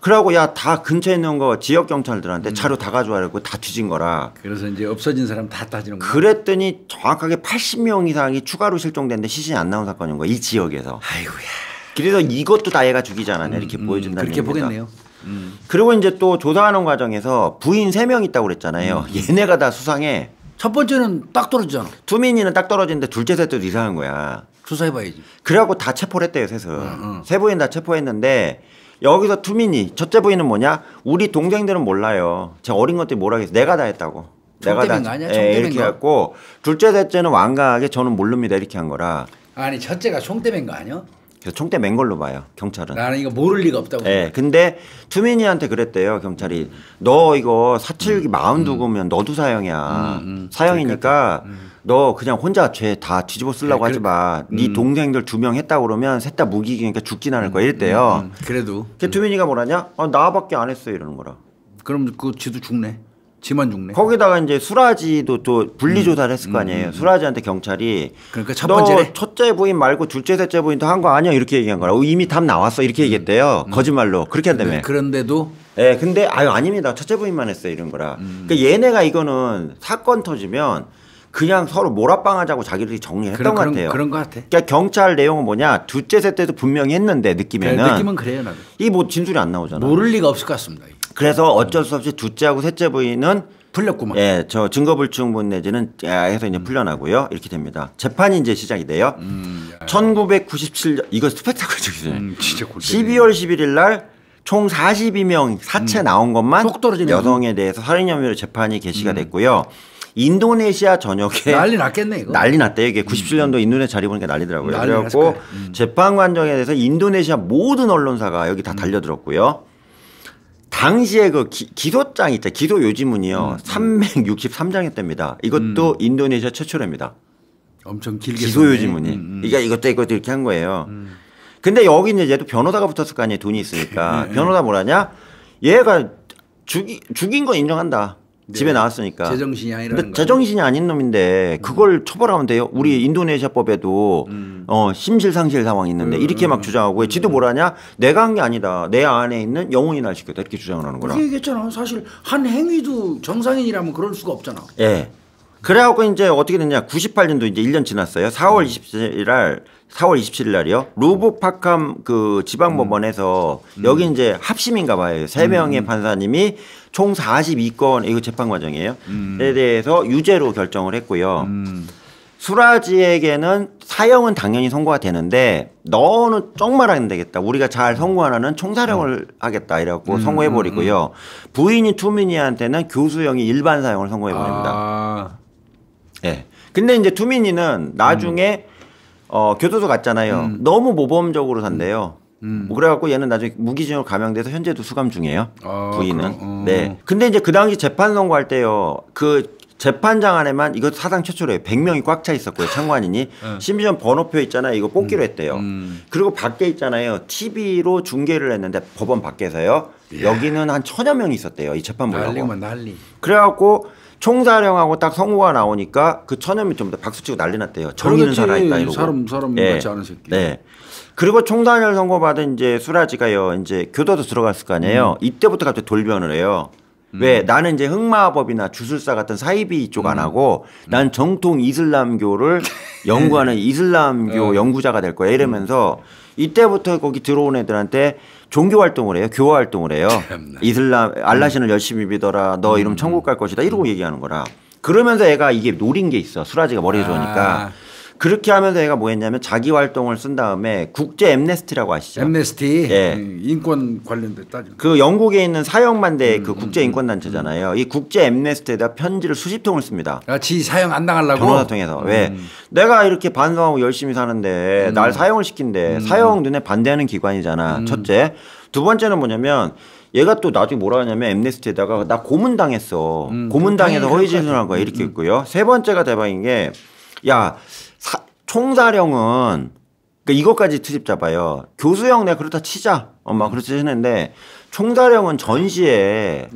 그러고 야 다 근처에 있는 거 지역 경찰들한테 자료 다 가져와라고 다 뒤진 거라. 그래서 이제 없어진 사람 다 따지는 거야. 그랬더니 정확하게 80명 이상이 추가로 실종됐는데 시신이 안 나온 사건인 거야. 이 지역에서. 아이고야. 그래서 이것도 다 얘가 죽이지 않았냐 이렇게 보여준다는 그렇게 얘기입니다. 보겠네요. 그리고 이제 또 조사하는 과정에서 부인 3명 있다고 그랬잖아요. 얘네가 다 수상해. 첫 번째는 딱 떨어지잖아. 투민이는 딱 떨어지는데 둘째 셋째도 이상한 거야. 조사해봐야지. 그래갖고 다 체포를 했대요, 셋을. 세 부인 다 체포했는데 여기서 투민이 첫째 부인은 뭐냐? 우리 동생들은 몰라요. 제가 어린 것들이 뭐라겠어. 내가 다 했다고. 내가 다 아니야? 이렇게 했고 둘째 셋째는 완강하게 저는 모릅니다 이렇게 한 거라. 아니 첫째가 총대 맨 거 아니야? 그래서 총대 맨 걸로 봐요 경찰은. 나는 이거 모를 리가 없다고. 네, 근데 투민이한테 그랬대요 경찰이. 너 이거 476이 42구면 너도 사형이야. 사형이니까 너 그냥 혼자 죄 다 뒤집어 쓰려고 그래, 하지 마. 네 동생들 2명 했다고 그러면 셋 다 무기기니까 죽진 않을 거야 이랬대요. 그래도. 그 투민이가 뭐라냐? 아, 나밖에 안 했어 이러는 거라. 그럼 그 쥐도 죽네. 지만 죽네. 거기다가 이제 수라지도 또 분리 조사를 했을 거 아니에요. 수라지한테 경찰이 그러니까 첫 너 번째네. 첫째 부인 말고 둘째 셋째 부인도 한 거 아니야 이렇게 얘기한 거라. 이미 답 나왔어 이렇게 얘기했대요. 거짓말로 그렇게 한다며. 그런데도 예, 근데 아유 아닙니다. 첫째 부인만 했어요 이런 거라. 그러니까 얘네가 이거는 사건 터지면 그냥 서로 몰아빵하자고 자기들이 정리했던 것 같아요. 그런 것 같아. 그러니까 경찰 내용은 뭐냐 둘째 셋 때도 분명히 했는데 느낌에는 느낌은 그래요 나도. 이 뭐 진술이 안 나오잖아. 모를 리가 없을 것 같습니다. 그래서 어쩔 수 없이 둘째하고 셋째 부인은 풀렸구만. 예, 저 증거불충분 내지는 해서 이제 풀려나고요. 이렇게 됩니다. 재판이 이제 시작이 돼요. 1997년 이거 스펙타클적이죠. 진짜 골 12월 11일 날 총 42명 사체 나온 것만 속 떨어지네. 여성에 대해서 살인 혐의로 재판이 개시가 됐고요. 인도네시아 전역에 난리 났겠네 이거. 난리 났대요. 이게 97년도 인도네시아 자리 보니까 난리더라고요. 난리 그래갖고 났을 거예요. 재판 과정에 대해서 인도네시아 모든 언론사가 여기 다 달려들었고요. 당시에 그 기소장 있죠. 기소 요지문이요. 363장이었답니다. 이것도 인도네시아 최초랍니다. 엄청 길게 기소 썼네. 요지문이. 그러니까 이것도 이렇게 한 거예요. 근데 여기 이제 얘도 변호사가 붙었을 거 아니에요. 돈이 있으니까. 변호사 뭐라냐? 얘가 죽인 건 인정한다. 집에 나왔으니까. 제정신이 아니라는 근데 거. 제정신이 아닌 놈인데 그걸 처벌하면 돼요. 우리 인도네시아법에도 심실상실 상황이 있는데 이렇게 막 주장하고 지도 뭐라냐? 내가 한 게 아니다. 내 안에 있는 영혼이 날 시켰다. 이렇게 주장을 하는 거라. 그렇게 얘기했잖아. 사실 한 행위도 정상인이라면 그럴 수가 없잖아. 예. 그래갖고 이제 어떻게 됐냐? 98년도 이제 1년 지났어요. 4월 27일 날이요. 루브파캄 그 지방법원에서 여기 이제 합심인가 봐요. 3명의 판사님이 총 42건 이거 재판 과정이에요. 에 대해서 유죄로 결정을 했고요. 수라지에게는 사형은 당연히 선고가 되는데 너는 쪽말 안 되겠다. 우리가 잘 선고하는 총사령을 하겠다. 이래갖고 선고해버리고요. 부인이 투미니한테는 교수형이 일반 사형을 선고해버립니다. 아. 예. 근데 이제 투미니는 나중에 교도소 갔잖아요. 너무 모범적으로 산대요. 뭐 그래갖고 얘는 나중에 무기징역으로 감형돼서 현재도 수감 중이에요. 부인은. 네. 근데 이제 그 당시 재판 선고할 때요. 그 재판장 안에만 이거 사상 최초로요. 100명이 꽉 차 있었고요. 참관인이. 심지어 번호표 있잖아요. 이거 뽑기로 했대요. 그리고 밖에 있잖아요. TV로 중계를 했는데 법원 밖에서요. 여기는 한 1000여 명이 있었대요. 이 재판 보려고. 난리만 난리. 그래갖고 총사령하고 딱 선고가 나오니까 그 1000여 명 전부 다 박수치고 난리 났대요. 정의는 살아있다 이러고. 사람 예. 같지 않은 새끼. 네. 그리고 총단열 선고받은 이제 수라지가요. 이제 교도소 들어갔을 거 아니에요. 이때부터 갑자기 돌변을 해요. 왜 나는 이제 흑마법이나 주술사 같은 사이비 쪽 안 하고 난 정통 이슬람교를 연구하는 이슬람교 연구자가 될 거야 이러면서 이때부터 거기 들어온 애들한테 종교 활동을 해요. 교화 활동을 해요. 이슬람 알라신을 열심히 믿어라. 너 이러면 천국 갈 것이다. 이러고 얘기하는 거라. 그러면서 애가 이게 노린 게 있어. 수라지가 머리에 좋으니까. 그렇게 하면서 애가 뭐 했냐면 자기 활동을 쓴 다음에 국제 엠네스티라고 아시죠? 엠네스티. 예. 인권 관련된 따지. 그 영국에 있는 사형반대 그 국제 인권 단체잖아요. 이 국제 엠네스티에다 편지를 수십 통을 씁니다. 아, 지 사형 안 당하려고. 변호사 통해서. 왜? 내가 이렇게 반성하고 열심히 사는데 날 사형을 시킨대. 사형 눈에 반대하는 기관이잖아. 첫째. 두 번째는 뭐냐면 얘가 또 나중에 뭐라 하냐면 엠네스티에다가 나 고문당했어. 고문당해서 허위진술한 거야. 이렇게 있고요. 세 번째가 대박인 게 야 총사령은 그러니까 이것까지 트집 잡아요. 교수형 내가 그렇다 치자. 엄마 그렇지 했는데 총사령은 전시에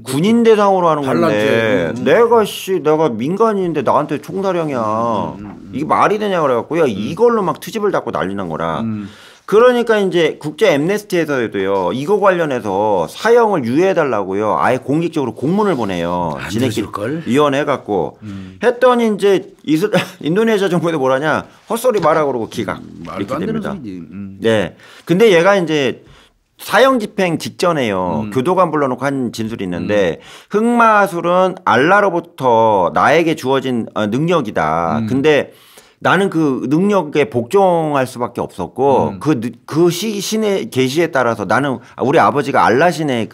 군인 대상으로 하는 건데 내가 민간인인데 나한테 총사령이야. 이게 말이 되냐 그래갖고요. 이걸로 막 트집을 잡고 난리 난 거라. 그러니까 이제 국제 엠네스티에서도요. 이거 관련해서 사형을 유예해달라고요. 아예 공식적으로 공문을 보내요. 지네끼리 위원회 해갖고 했더니 이제 인도네시아 정부에도 뭐라냐 헛소리 말아 그러고 기각 이렇게 됩니다. 네. 근데 얘가 이제 사형 집행 직전에요. 교도관 불러놓고 한 진술이 있는데 흑마술은 알라로부터 나에게 주어진 능력이다. 근데 나는 그 능력에 복종할 수밖에 없었고 그 신의 계시에 따라서 나는 우리 아버지가 알라신의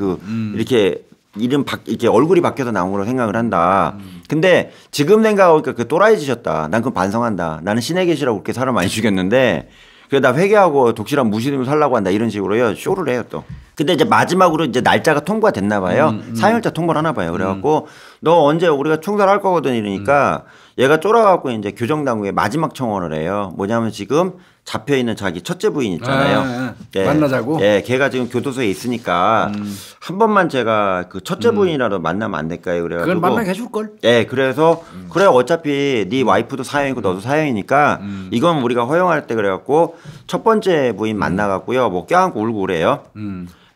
이렇게 이름 이렇게 얼굴이 바뀌어서 나온 걸로 생각을 한다. 근데 지금 생각하니까 그 또라이지셨다. 난 그건 반성한다. 나는 신의 계시라고 그렇게 사람 많이 죽였는데 그래 나 회개하고 독실한 무슬림을 살라고 한다 이런 식으로요 쇼를 해요 또. 근데 이제 마지막으로 이제 날짜가 통과가 됐나 봐요. 사형일자 통보를 하나 봐요. 그래갖고 너 언제 우리가 총살할 거거든 이러니까 얘가 쫄아갖고 이제 교정당국에 마지막 청원을 해요. 뭐냐면 지금 잡혀 있는 자기 첫째 부인 있잖아요. 예, 만나자고. 예, 걔가 지금 교도소에 있으니까 한 번만 제가 그 첫째 부인이라도 만나면 안 될까요? 그래가지고 그걸 만나게 해줄 걸. 예, 그래서 그래 어차피 네 와이프도 사형이고 너도 사형이니까 이건 우리가 허용할 때 그래갖고 첫 번째 부인 만나갖고요, 뭐 껴안고 울고 그래요.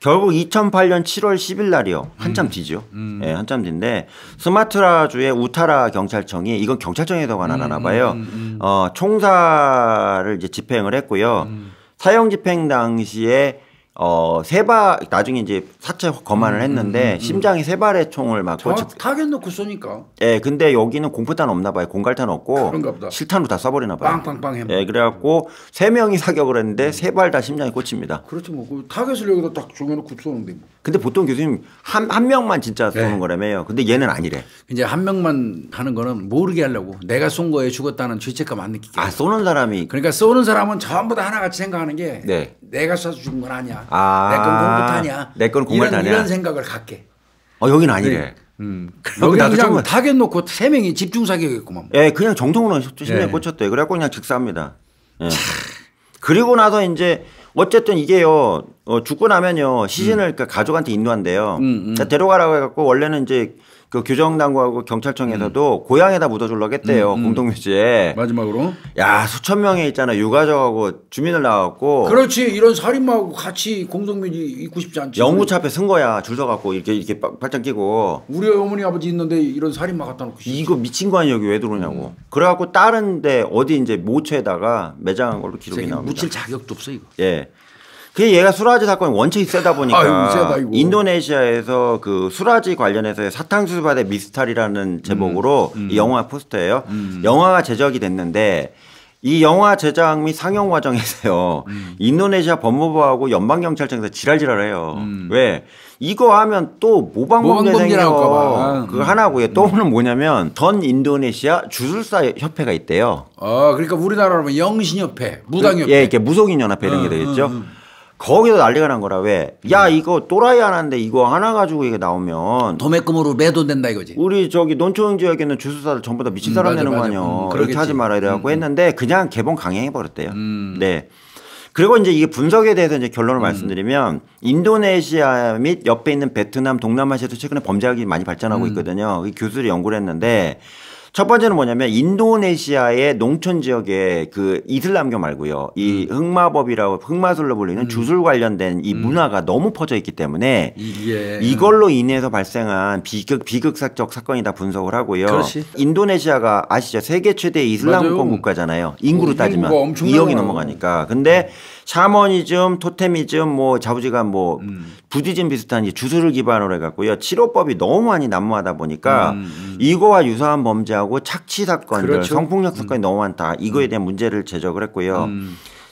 결국 2008년 7월 10일 날이요. 한참 뒤죠. 예, 한참 뒤인데 스마트라주의 우타라 경찰청이 이건 경찰청에서 관할하나 봐요. 총사를 이제 집행을 했고요. 사형 집행 당시에 나중에 이제 사체 검안을 했는데 심장에 3발의 총을 맞고 타겟 놓고 쏘니까. 예, 근데 여기는 공포탄 없나 봐요. 공갈탄 없고 그런가 보다. 실탄으로 다 쏴버리나 봐요. 빵빵빵 해. 예, 그래갖고 3명이 사격을 했는데 3발 다 심장에 꽂힙니다. 그렇죠. 뭐 그 타겟을 여기다 딱 정해놓고 쏘는데 뭐. 근데 보통 교수님 한 명만 진짜 쏘는 거라며요. 근데 얘는 아니래. 이제 한 명만 하는 거는 모르게 하려고 내가 쏜 거에 죽었다는 죄책감 안 느끼게. 아, 쏘는 사람이 그러니까 쏘는 사람은 전부 다 하나같이 생각하는 게 네. 내가 쏴서 죽은 건 아니야. 아, 내 건 공포탄이야. 내 건 공갈탄이야. 이런 생각을 갖게. 여긴 아니래. 여기 나도 그냥 정말- 타겟 놓고 3명이 집중 사격했구만. 예, 그냥 정통으로 심장에 예. 꽂혔대요. 그래갖고 그냥 즉사합니다. 예. 그리고 나서 이제 어쨌든 이게요, 죽고 나면요, 시신을 그러니까 가족한테 인도한대요. 그러니까 데려가라고 해갖고 원래는 이제 그 교정당국하고 경찰청에서도 고향에다 묻어주려고 했대요. 공동묘지에. 마지막으로. 야, 수천 명에 있잖아. 유가족하고 주민을 나와갖고. 그렇지. 이런 살인마하고 같이 공동묘지 있고 싶지 않지. 영구차 앞에 쓴 거야. 줄 서갖고 이렇게 팔짱 끼고. 우리 어머니 아버지 있는데 이런 살인마 갖다 놓고. 이거 미친 거 아니야 여기 왜 들어오냐고. 그래갖고 다른데 어디 이제 모처에다가 매장한 걸로 기록이 나옵니다. 묻힐 자격도 없어 이거. 예. 그 얘가 수라지 사건이 원칙이 세다 보니까 아유, 세다, 이거. 인도네시아에서 그 수라지 관련해서의 사탕수수바대 미스터리라는 제목으로 이 영화 포스터예요. 영화가 제작이 됐는데 이 영화 제작 및 상영 과정에서요. 인도네시아 법무부하고 연방경찰청에서 지랄지랄해요. 왜? 이거 하면 또 모방범죄 모방범죄 나올까 생겨. 봐. 그거 하나고요. 또는 뭐냐면 전 인도네시아 주술사 협회가 있대요. 아, 그러니까 우리나라로 영신협회, 무당협회. 예, 이렇게 무속인연합회 이런 게 되겠죠. 거기서 난리가 난 거라. 왜? 야, 이거 또라이 하나인데 이거 하나 가지고 이게 나오면 도매금으로 매도된다 이거지. 우리 저기 논청 지역에 있는 주술사들 전부 다 미친 사람 맞아, 되는 거 맞아. 아니야. 그러겠지. 그렇게 하지 말아야 돼갖고 했는데 그냥 개봉 강행해 버렸대요. 네. 그리고 이제 이게 분석에 대해서 이제 결론을 말씀드리면 인도네시아 및 옆에 있는 베트남, 동남아시아도 최근에 범죄학이 많이 발전하고 있거든요. 이 교수들이 연구를 했는데 첫 번째는 뭐냐면 인도네시아의 농촌 지역에 그 이슬람교 말고요. 이 흑마법이라고 흑마술로 불리는 주술 관련된 이 문화가 너무 퍼져 있기 때문에 이게 이걸로 인해서 발생한 비극사적 사건이다 분석을 하고요. 그렇지. 인도네시아가 아시죠? 세계 최대 이슬람권 맞아요. 국가잖아요. 인구로 인구가 따지면 엄청나요. 2억이 넘어가니까. 근데 샤머니즘, 토테미즘, 뭐 자부지간 뭐 부디즘 비슷한 이 주술을 기반으로 해갖고요. 치료법이 너무 많이 난무하다 보니까 이거와 유사한 범죄하고 착취 사건들, 그렇죠. 성폭력 사건이 너무 많다. 이거에 대한 문제를 제적을 했고요.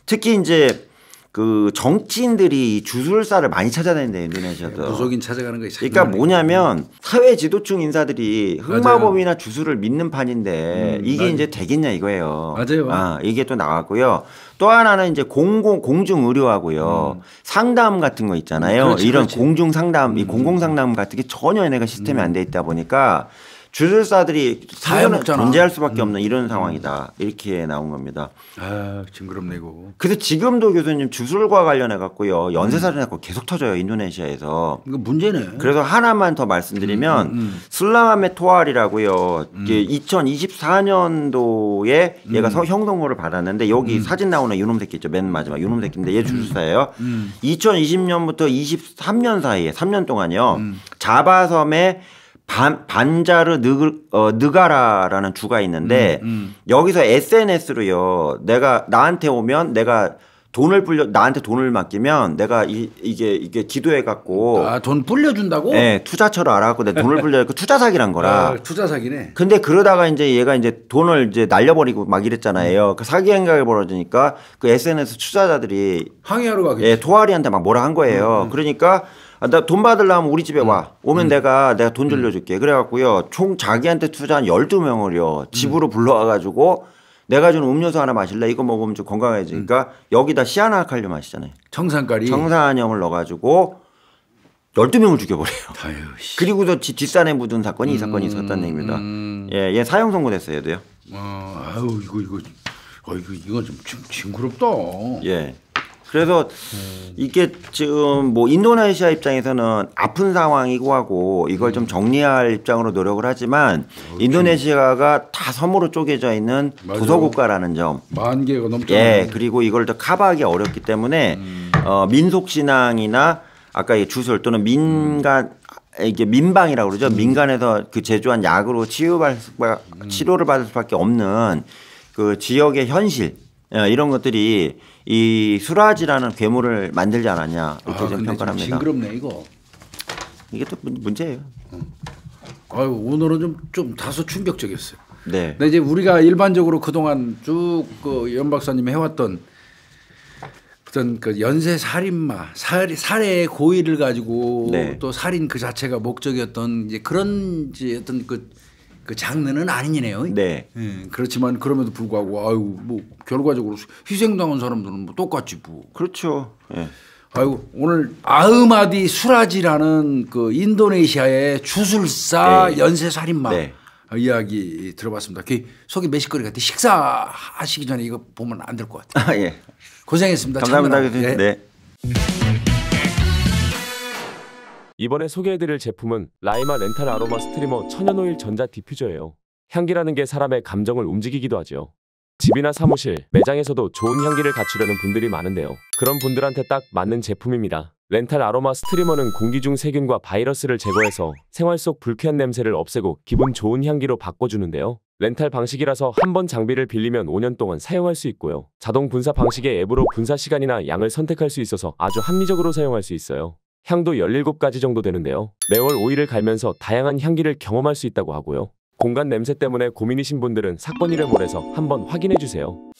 특히 이제 그 정치인들이 이 주술사를 많이 찾아다닌대요, 인도네시아도. 무속인 찾아가는 거지. 그러니까 뭐냐면 사회 지도층 인사들이 흑마법이나 주술을 믿는 판인데 이게 이제 되겠냐 이거예요. 맞아요. 아, 이게 또 나왔고요. 또 하나는 이제 공중 의료하고요. 상담 같은 거 있잖아요. 그렇지, 이런 그렇지. 공중 상담, 이 공공 상담 같은 게 전혀 얘네가 시스템이 안 돼 있다 보니까 주술사들이 해먹잖아. 존재할 수밖에 없는 이런 상황이다. 이렇게 나온 겁니다. 아, 징그럽네 이거. 그래서 지금도 교수님 주술과 관련해 갖고요. 연쇄살인 사건 계속 터져요. 인도네시아에서. 이거 문제네. 그래서 하나만 더 말씀드리면 슬라마메 토알이라고요. 이게 2024년도에 얘가 형 선고를 받았는데 여기 사진 나오는 이놈 새끼 있죠. 맨 마지막 이놈 새끼인데 얘 주술사예요. 2020년부터 23년 사이에 3년 동안요. 자바섬에 반자르 느가라라는 주가 있는데 여기서 SNS로요. 내가 나한테 오면 내가 나한테 돈을 맡기면 내가 이게 기도해 갖고 돈 불려준다고? 네, 투자처를 알아갖고 내 돈을 불려갖고 투자 사기란 거라. 아, 투자 사기네. 근데 그러다가 이제 얘가 이제 돈을 이제 날려버리고 막 이랬잖아요. 그 사기 행각이 벌어지니까 그 SNS 투자자들이 항의하러 가겠지. 예, 토아리한테 막 뭐라 한 거예요. 그러니까 나 돈 받으려면 우리 집에 와. 오면 내가 돈 돌려줄게. 그래갖고요. 총 자기한테 투자한 12명을요. 집으로 불러와가지고 내가 준 음료수 하나 마실래? 이거 먹으면 좀 건강해지니까 여기다 시아나칼륨 마시잖아요. 청산가리. 청산염을 넣어가지고 12명을 죽여버려요. 아유, 씨. 그리고도 뒷산에 묻은 사건이 이 사건이 있었다는 얘기입니다. 예, 얘 사형 선고됐어요, 얘도요. 아유, 이거 좀 징그럽다. 예. 그래서 이게 지금 뭐 인도네시아 입장에서는 아픈 상황이고 하고 이걸 좀 정리할 입장으로 노력을 하지만 인도네시아가 다 섬으로 쪼개져 있는 맞아요. 도서국가라는 점. 10,000개가 넘잖아요. 예. 그리고 이걸 더 커버하기 어렵기 때문에 민속 신앙이나 아까 이 주술 또는 민간 이게 민방이라고 그러죠. 민간에서 그 제조한 약으로 치료를 받을 수밖에 없는 그 지역의 현실 이런 것들이 이 수라지라는 괴물을 만들지 않았냐 이렇게 좀 평가를 합니다. 징그럽네 이거. 이게 또 문제예요. 아유 오늘은 좀 다소 충격적이었어요. 네. 근데 이제 우리가 일반적으로 그동안 쭉 그 연 박사님이 해왔던 어떤 그 연쇄 살인마, 살해의 고의를 가지고 네. 또 살인 그 자체가 목적이었던 이제 그런 이제 어떤 그 장르는 아니네요. 네. 그렇지만 그럼에도 불구하고 아유 뭐 결과적으로 희생당한 사람들은 뭐 똑같지 뭐. 그렇죠. 예. 아이고 오늘 아흐마디 수라지라는 그 인도네시아의 주술사 네. 연쇄 살인마 네. 이야기 들어봤습니다. 속이 메시거리 같아. 식사하시기 전에 이거 보면 안 될 것 같아요. 아, 예. 고생했습니다. 감사합니다. 참여하고. 네. 이번에 소개해드릴 제품은 라이마 렌탈 아로마 스트리머 천연오일 전자 디퓨저예요. 향기라는 게 사람의 감정을 움직이기도 하죠. 집이나 사무실, 매장에서도 좋은 향기를 갖추려는 분들이 많은데요. 그런 분들한테 딱 맞는 제품입니다. 렌탈 아로마 스트리머는 공기 중 세균과 바이러스를 제거해서 생활 속 불쾌한 냄새를 없애고 기분 좋은 향기로 바꿔주는데요. 렌탈 방식이라서 한 번 장비를 빌리면 5년 동안 사용할 수 있고요. 자동 분사 방식의 앱으로 분사 시간이나 양을 선택할 수 있어서 아주 합리적으로 사용할 수 있어요. 향도 17가지 정도 되는데요. 매월 오일을 갈면서 다양한 향기를 경험할 수 있다고 하고요. 공간 냄새 때문에 고민이신 분들은 사건 1회몰에서 한번 확인해주세요.